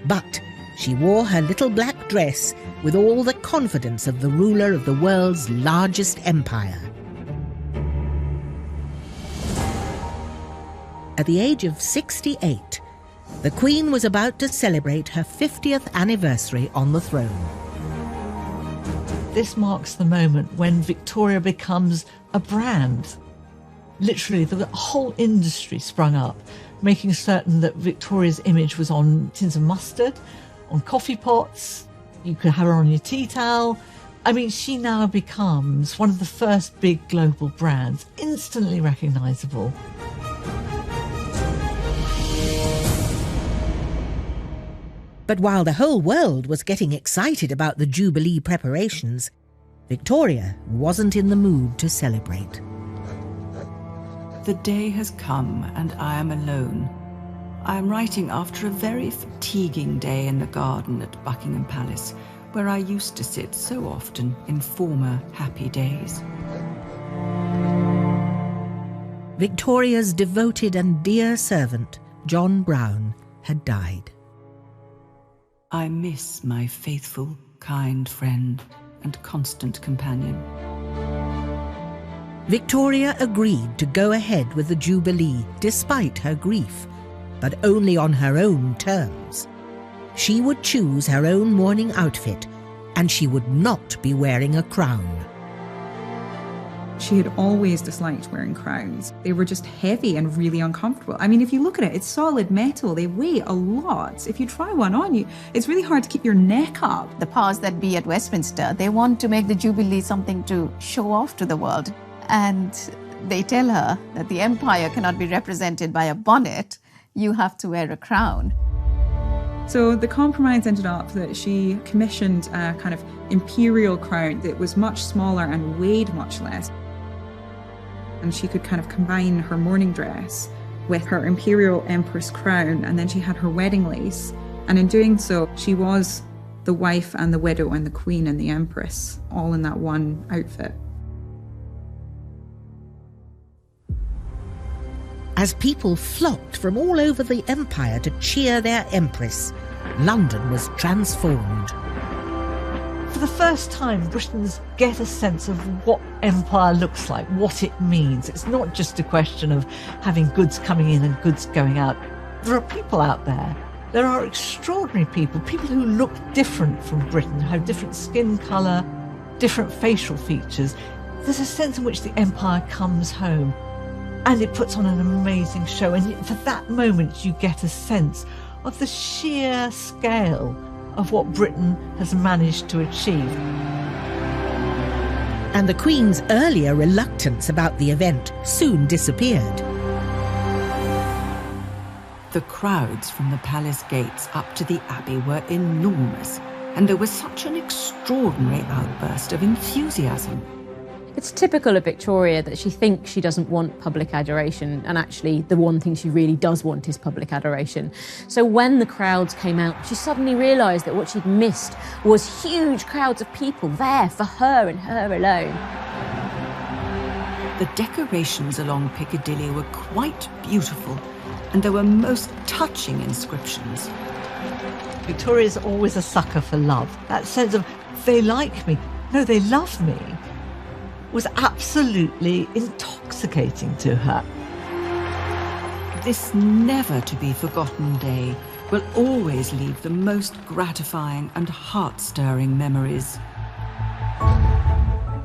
A: But she wore her little black dress with all the confidence of the ruler of the world's largest empire. At the age of 68, the Queen was about to celebrate her 50th anniversary on the throne.
B: This marks the moment when Victoria becomes a brand. Literally, the whole industry sprung up, making certain that Victoria's image was on tins of mustard, on coffee pots. You could have her on your tea towel. I mean, she now becomes one of the first big global brands, instantly recognisable.
A: But while the whole world was getting excited about the Jubilee preparations, Victoria wasn't in the mood to celebrate.
I: The day has come and I am alone. I am writing after a very fatiguing day in the garden at Buckingham Palace, where I used to sit so often in former happy days.
A: Victoria's devoted and dear servant, John Brown, had died.
I: I miss my faithful, kind friend and constant companion.
A: Victoria agreed to go ahead with the Jubilee despite her grief, but only on her own terms. She would choose her own mourning outfit, and she would not be wearing a crown.
L: She had always disliked wearing crowns. They were just heavy and really uncomfortable. I mean, if you look at it, it's solid metal. They weigh a lot. If you try one on you, it's really hard to keep your neck up.
O: The powers that be at Westminster, they want to make the Jubilee something to show off to the world. And they tell her that the empire cannot be represented by a bonnet. You have to wear a crown.
L: So the compromise ended up that she commissioned a kind of imperial crown that was much smaller and weighed much less. And she could kind of combine her mourning dress with her imperial empress crown, and then she had her wedding lace. And in doing so, she was the wife and the widow and the queen and the empress, all in that one outfit.
A: As people flocked from all over the empire to cheer their empress, London was transformed.
B: For the first time, Britons get a sense of what empire looks like, what it means. It's not just a question of having goods coming in and goods going out. There are people out there. There are extraordinary people who look different from Britain, have different skin colour, different facial features. There's a sense in which the empire comes home, and it puts on an amazing show. And for that moment, you get a sense of the sheer scale of what Britain has managed to achieve.
A: And the Queen's earlier reluctance about the event soon disappeared.
I: The crowds from the palace gates up to the Abbey were enormous, and there was such an extraordinary outburst of enthusiasm.
E: It's typical of Victoria that she thinks she doesn't want public adoration, and actually the one thing she really does want is public adoration. So when the crowds came out, she suddenly realised that what she'd missed was huge crowds of people there for her and her alone.
I: The decorations along Piccadilly were quite beautiful, and there were most touching inscriptions.
B: Victoria's always a sucker for love. That sense of, they like me, no, they love me, was absolutely intoxicating to her.
I: This never-to-be-forgotten day will always leave the most gratifying and heart-stirring memories.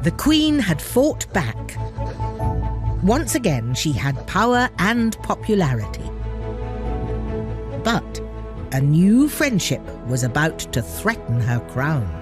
A: The Queen had fought back. Once again, she had power and popularity. But a new friendship was about to threaten her crown.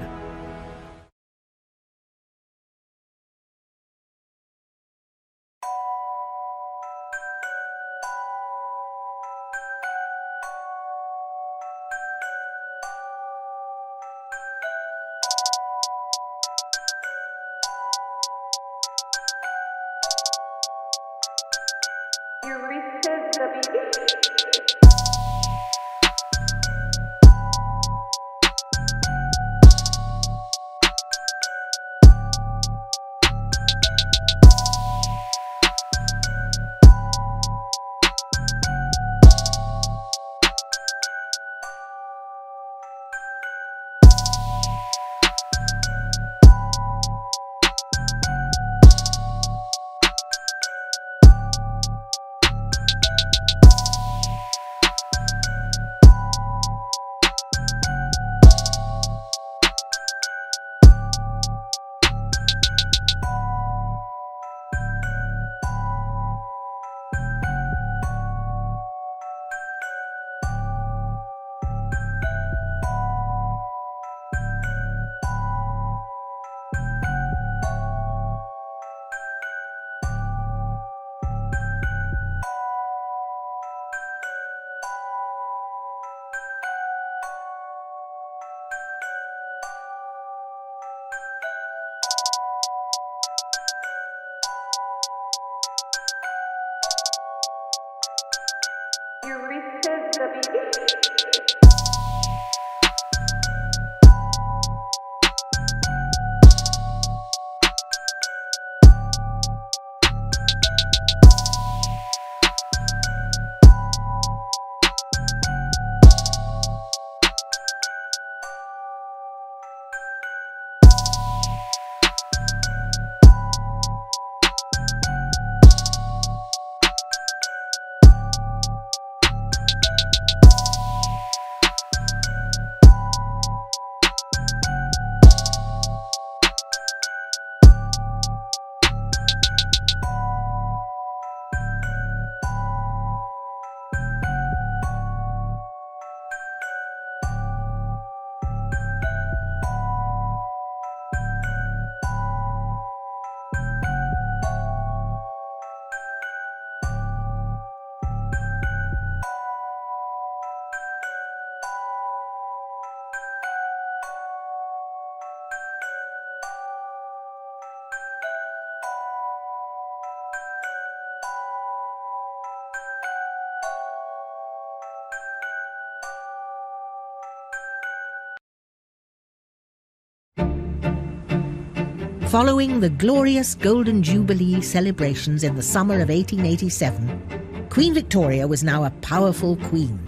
A: Following the glorious Golden Jubilee celebrations in the summer of 1887, Queen Victoria was now a powerful queen.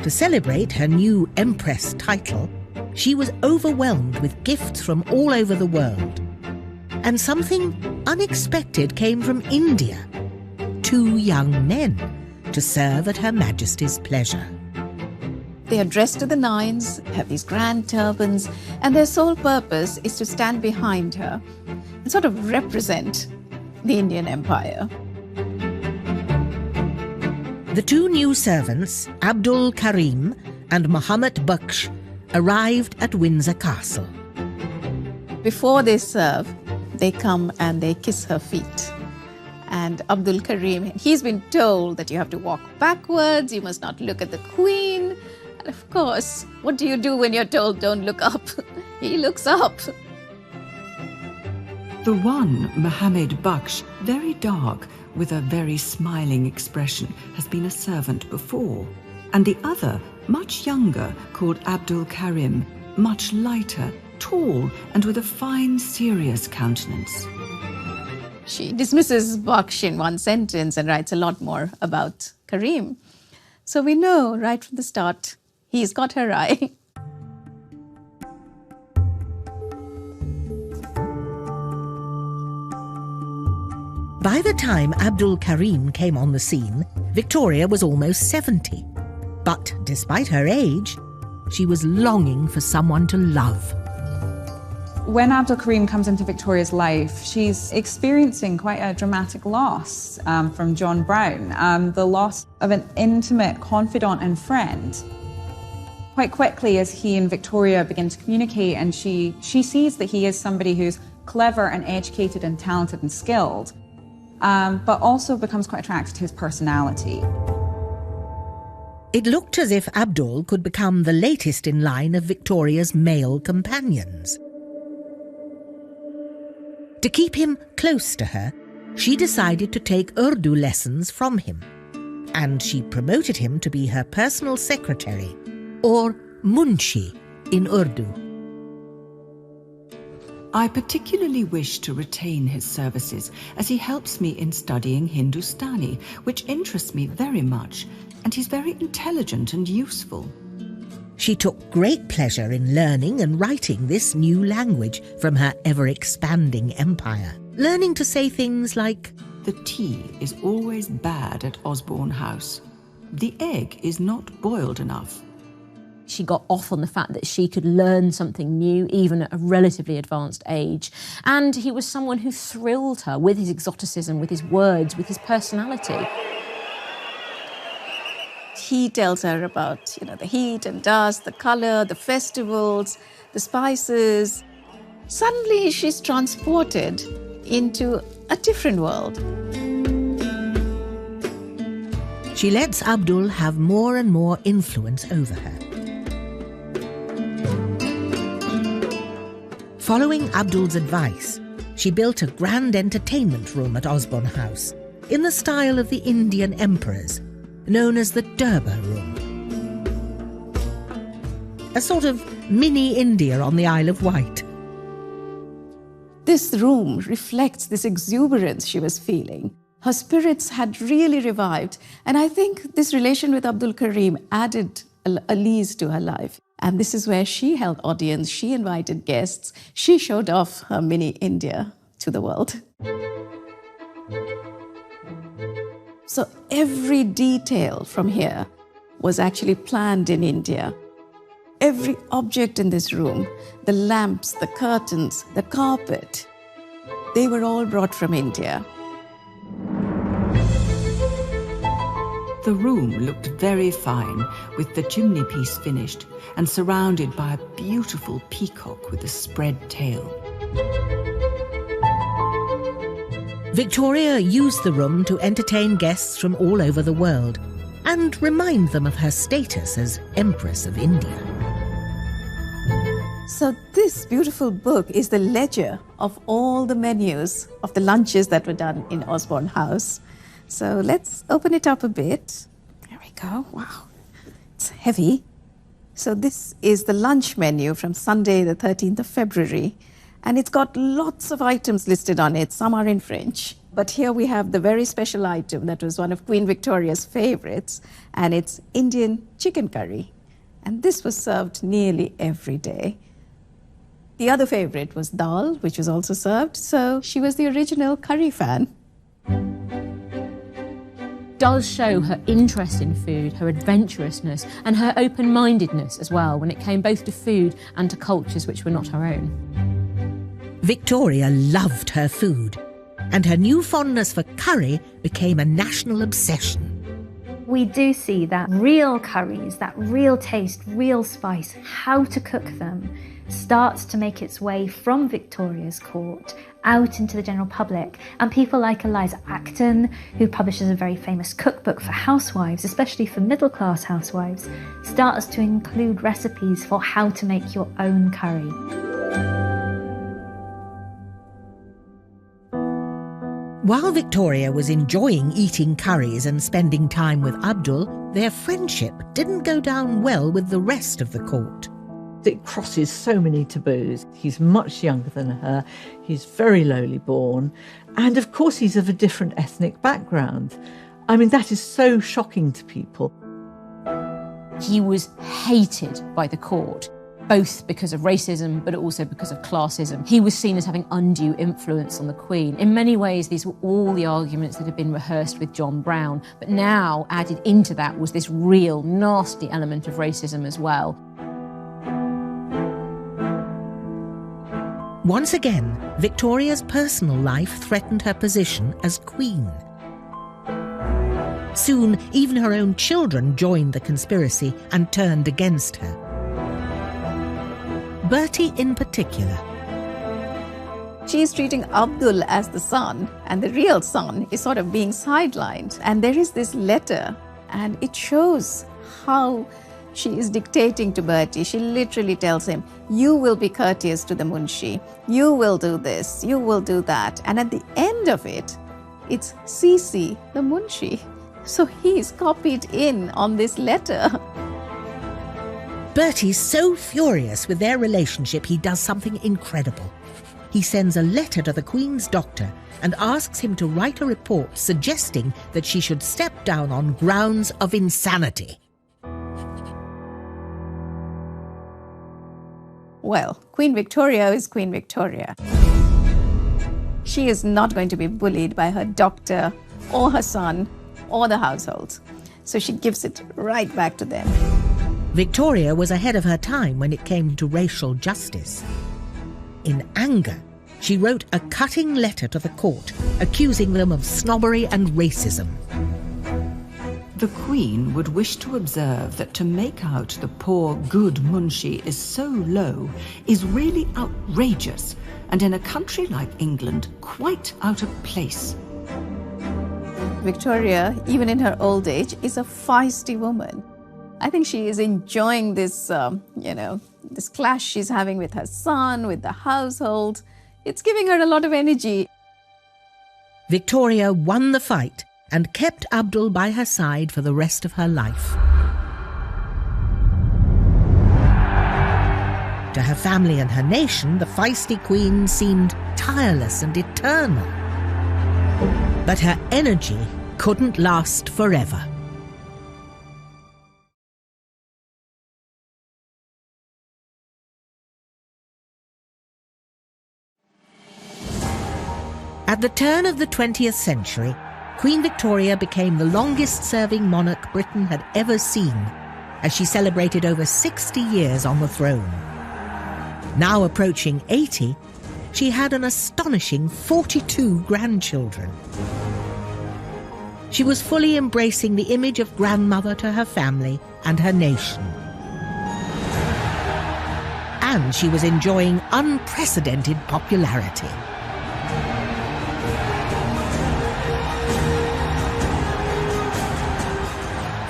A: To celebrate her new Empress title, she was overwhelmed with gifts from all over the world. And something unexpected came from India. 2 young men to serve at Her Majesty's pleasure.
O: They are dressed to the nines, have these grand turbans, and their sole purpose is to stand behind her and sort of represent the Indian Empire.
A: The 2 new servants, Abdul Karim and Muhammad Baksh, arrived at Windsor Castle.
O: Before they serve, they come and they kiss her feet. And Abdul Karim, he's been told that you have to walk backwards, you must not look at the Queen. And of course, what do you do when you're told don't look up? He looks up.
I: The one, Muhammad Baksh, very dark, with a very smiling expression, has been a servant before. And the other, much younger, called Abdul Karim, much lighter, tall, and with a fine, serious countenance.
O: She dismisses Baksh in one sentence and writes a lot more about Karim. So we know right from the start, he's got her eye.
A: By the time Abdul Karim came on the scene, Victoria was almost 70. But despite her age, she was longing for someone to love.
L: When Abdul Karim comes into Victoria's life, she's experiencing quite a dramatic loss from John Brown, the loss of an intimate confidant and friend. Quite quickly, as he and Victoria begin to communicate, and she sees that he is somebody who's clever and educated and talented and skilled, but also becomes quite attracted to his personality.
A: It looked as if Abdul could become the latest in line of Victoria's male companions. To keep him close to her, she decided to take Urdu lessons from him, and she promoted him to be her personal secretary, or Munshi in Urdu.
I: I particularly wish to retain his services, as he helps me in studying Hindustani, which interests me very much, and he's very intelligent and useful.
A: She took great pleasure in learning and writing this new language from her ever-expanding empire, learning to say things like,
I: "The tea is always bad at Osborne House. The egg is not boiled enough."
E: She got off on the fact that she could learn something new, even at a relatively advanced age. And he was someone who thrilled her with his exoticism, with his words, with his personality.
O: He tells her about, the heat and dust, the color, the festivals, the spices. Suddenly, she's transported into a different world.
A: She lets Abdul have more and more influence over her. Following Abdul's advice, she built a grand entertainment room at Osborne House in the style of the Indian emperors, known as the Durbar Room. A sort of mini India on the Isle of Wight.
O: This room reflects this exuberance she was feeling. Her spirits had really revived, and I think this relation with Abdul Karim added a lease to her life. And this is where she held audience, she invited guests, she showed off her mini India to the world. So every detail from here was actually planned in India. Every object in this room, the lamps, the curtains, the carpet, they were all brought from India.
I: The room looked very fine, with the chimney piece finished and surrounded by a beautiful peacock with a spread tail.
A: Victoria used the room to entertain guests from all over the world and remind them of her status as Empress of India.
O: So this beautiful book is the ledger of all the menus of the lunches that were done in Osborne House. So let's open it up a bit. There we go. Wow, it's heavy. So this is the lunch menu from Sunday, the 13th of February. And it's got lots of items listed on it. Some are in French. But here we have the very special item that was one of Queen Victoria's favorites. And it's Indian chicken curry. and this was served nearly every day. The other favourite was dal, which was also served, so she was the original curry fan.
E: Does show her interest in food, her adventurousness, and her open-mindedness as well when it came both to food and to cultures which were not her own.
A: Victoria loved her food, and her new fondness for curry became a national obsession.
F: We do see that real curries, that real taste, real spice, how to cook them, starts to make its way from Victoria's court out into the general public. And people like Eliza Acton, who publishes a very famous cookbook for housewives, especially for middle-class housewives, starts to include recipes for how to make your own curry.
A: While Victoria was enjoying eating curries and spending time with Abdul, their friendship didn't go down well with the rest of the court.
B: It crosses so many taboos. He's much younger than her, he's very lowly born, and of course he's of a different ethnic background. I mean, that is so shocking to people.
E: He was hated by the court, both because of racism, but also because of classism. He was seen as having undue influence on the Queen. In many ways, these were all the arguments that had been rehearsed with John Brown, but now added into that was this real, nasty element of racism as well.
A: Once again, Victoria's personal life threatened her position as Queen. Soon, even her own children joined the conspiracy and turned against her. Bertie in particular.
O: She's treating Abdul as the son, and the real son is sort of being sidelined. And there is this letter, and it shows how she is dictating to Bertie. She literally tells him, you will be courteous to the Munshi, you will do this, you will do that. And at the end of it, it's Sisi, the Munshi. So he's copied in on this letter.
A: Bertie's so furious with their relationship, he does something incredible. He sends a letter to the Queen's doctor and asks him to write a report suggesting that she should step down on grounds of insanity.
O: Well, Queen Victoria is Queen Victoria. She is not going to be bullied by her doctor or her son or the household. So she gives it right back to them.
A: Victoria was ahead of her time when it came to racial justice. In anger, she wrote a cutting letter to the court, accusing them of snobbery and racism.
I: The Queen would wish to observe that to make out the poor, good Munshi is so low is really outrageous, and in a country like England, quite out of place.
O: Victoria, even in her old age, is a feisty woman. I think she is enjoying this, this clash she's having with her son, with the household. It's giving her a lot of energy.
A: Victoria won the fight and kept Abdul by her side for the rest of her life. To her family and her nation, the feisty Queen seemed tireless and eternal. But her energy couldn't last forever. At the turn of the 20th century, Queen Victoria became the longest-serving monarch Britain had ever seen, as she celebrated over 60 years on the throne. Now approaching 80, she had an astonishing 42 grandchildren. She was fully embracing the image of grandmother to her family and her nation. And she was enjoying unprecedented popularity.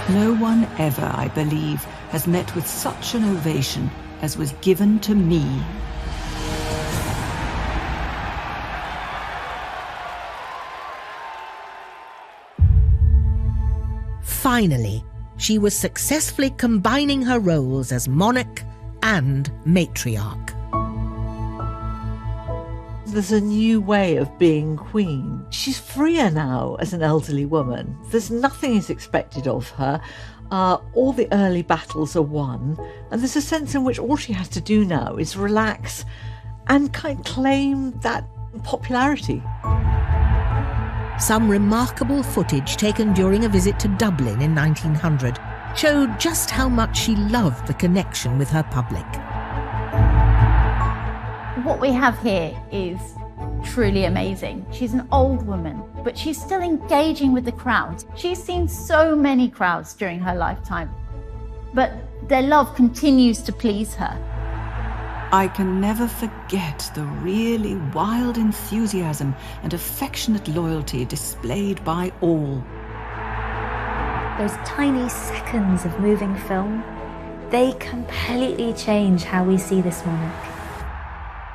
I: No one ever, I believe, has met with such an ovation as was given to me.
A: Finally, she was successfully combining her roles as monarch and matriarch.
B: There's a new way of being queen. She's freer now as an elderly woman. There's nothing is expected of her. All the early battles are won. And there's a sense in which all she has to do now is relax and kind of claim that popularity.
A: Some remarkable footage taken during a visit to Dublin in 1900 showed just how much she loved the connection with her public.
J: What we have here is truly amazing. She's an old woman, but she's still engaging with the crowd. She's seen so many crowds during her lifetime, but their love continues to please her.
I: I can never forget the really wild enthusiasm and affectionate loyalty displayed by all.
F: Those tiny seconds of moving film, they completely change how we see this monarch.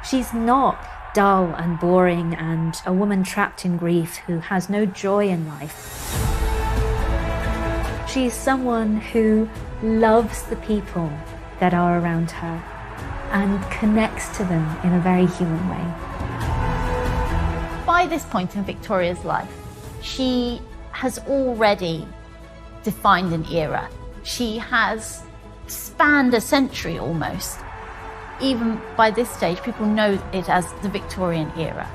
F: She's not dull and boring and a woman trapped in grief who has no joy in life. She's someone who loves the people that are around her and connects to them in a very human way.
J: By this point in Victoria's life, she has already defined an era. She has spanned a century almost. Even by this stage, people know it as the Victorian era.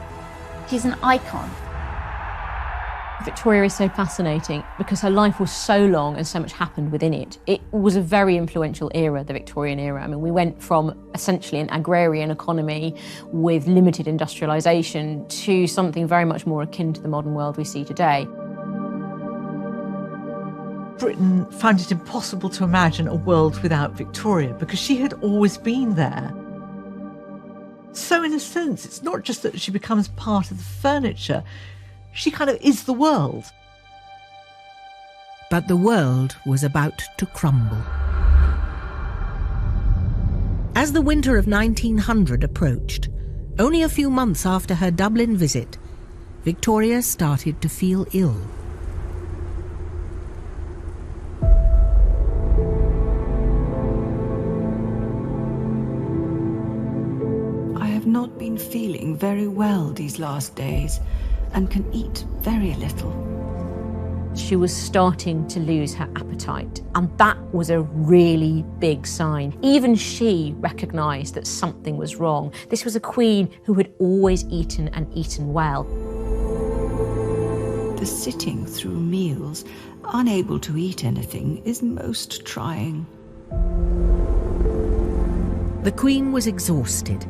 J: She's an icon.
E: Victoria is so fascinating because her life was so long and so much happened within it. It was a very influential era, the Victorian era. I mean, we went from essentially an agrarian economy with limited industrialisation to something very much more akin to the modern world we see today.
B: Britain found it impossible to imagine a world without Victoria because she had always been there. So in a sense, it's not just that she becomes part of the furniture, she kind of is the world.
A: But the world was about to crumble. As the winter of 1900 approached, only a few months after her Dublin visit, Victoria started to feel ill.
I: Not been feeling very well these last days and can eat very little.
E: She was starting to lose her appetite, and that was a really big sign. Even she recognised that something was wrong. This was a queen who had always eaten and eaten well.
I: The sitting through meals, unable to eat anything, is most trying.
A: The Queen was exhausted.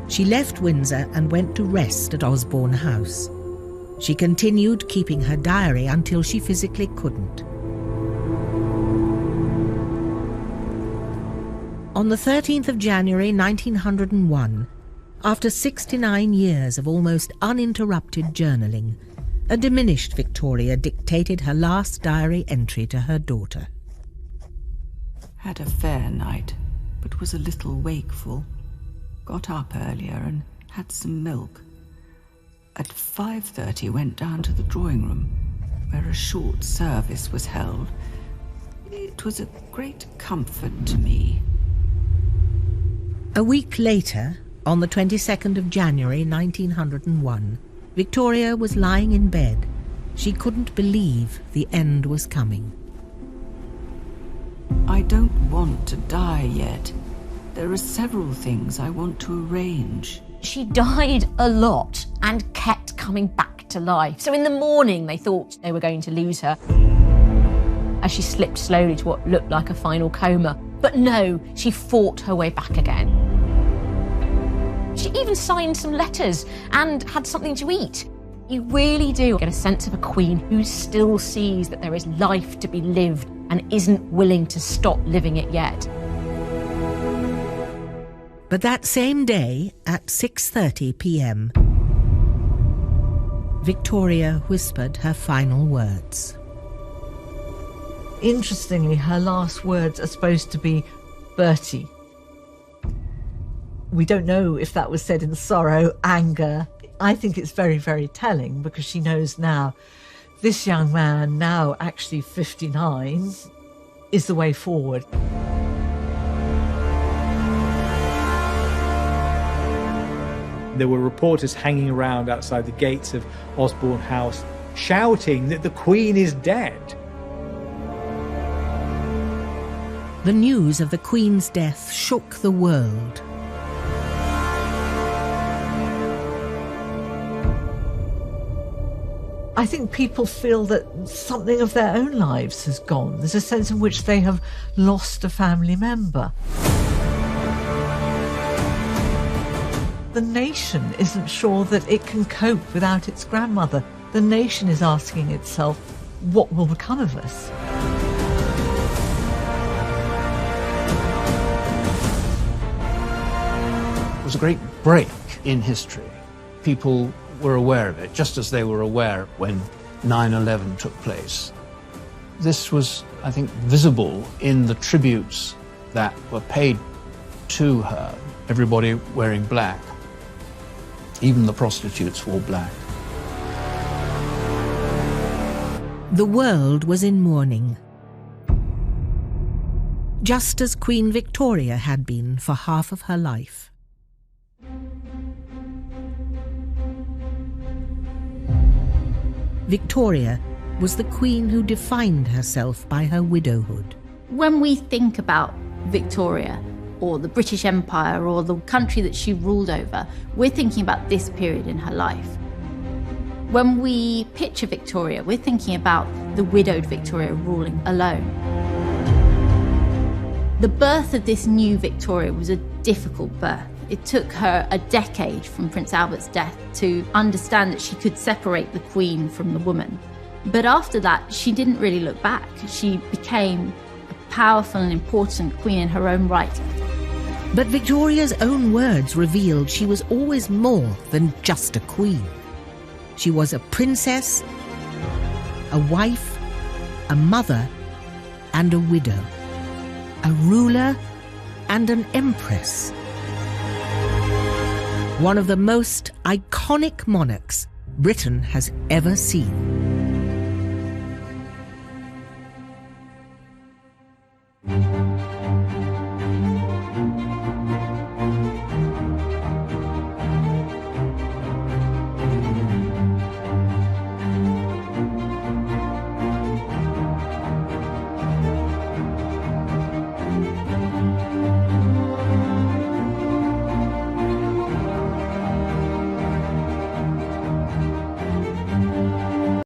A: She left Windsor and went to rest at Osborne House. She continued keeping her diary until she physically couldn't. On the 13th of January 1901, after 69 years of almost uninterrupted journaling, a diminished Victoria dictated her last diary entry to her daughter.
I: Had a fair night, but was a little wakeful. Got up earlier and had some milk. At 5:30 went down to the drawing room, where a short service was held. It was a great comfort to me.
A: A week later, on the 22nd of January 1901, Victoria was lying in bed. She couldn't believe the end was coming.
I: I don't want to die yet. There are several things I want to arrange.
E: She died a lot and kept coming back to life. So in the morning, they thought they were going to lose her as she slipped slowly to what looked like a final coma. But no, she fought her way back again. She even signed some letters and had something to eat. You really do get a sense of a queen who still sees that there is life to be lived and isn't willing to stop living it yet.
A: But that same day, at 6:30 p.m, Victoria whispered her final words.
B: Interestingly, her last words are supposed to be Bertie. We don't know if that was said in sorrow, anger. I think it's very, very telling because she knows now this young man, now actually 59, is the way forward.
H: There were reporters hanging around outside the gates of Osborne House shouting that the Queen is dead.
A: The news of the Queen's death shook the world.
B: I think people feel that something of their own lives has gone. There's a sense in which they have lost a family member. The nation isn't sure that it can cope without its grandmother. The nation is asking itself, what will become of us?
K: It was a great break in history. People were aware of it, just as they were aware when 9/11 took place. This was, I think, visible in the tributes that were paid to her. Everybody wearing black. Even the prostitutes wore black.
A: The world was in mourning, just as Queen Victoria had been for half of her life. Victoria was the queen who defined herself by her widowhood.
J: When we think about Victoria, or the British Empire, or the country that she ruled over, we're thinking about this period in her life. When we picture Victoria, we're thinking about the widowed Victoria ruling alone. The birth of this new Victoria was a difficult birth. It took her a decade from Prince Albert's death to understand that she could separate the Queen from the woman. But after that, she didn't really look back. She became a powerful and important queen in her own right.
A: But Victoria's own words revealed she was always more than just a queen. She was a princess, a wife, a mother, and a widow, a ruler and an empress. One of the most iconic monarchs Britain has ever seen.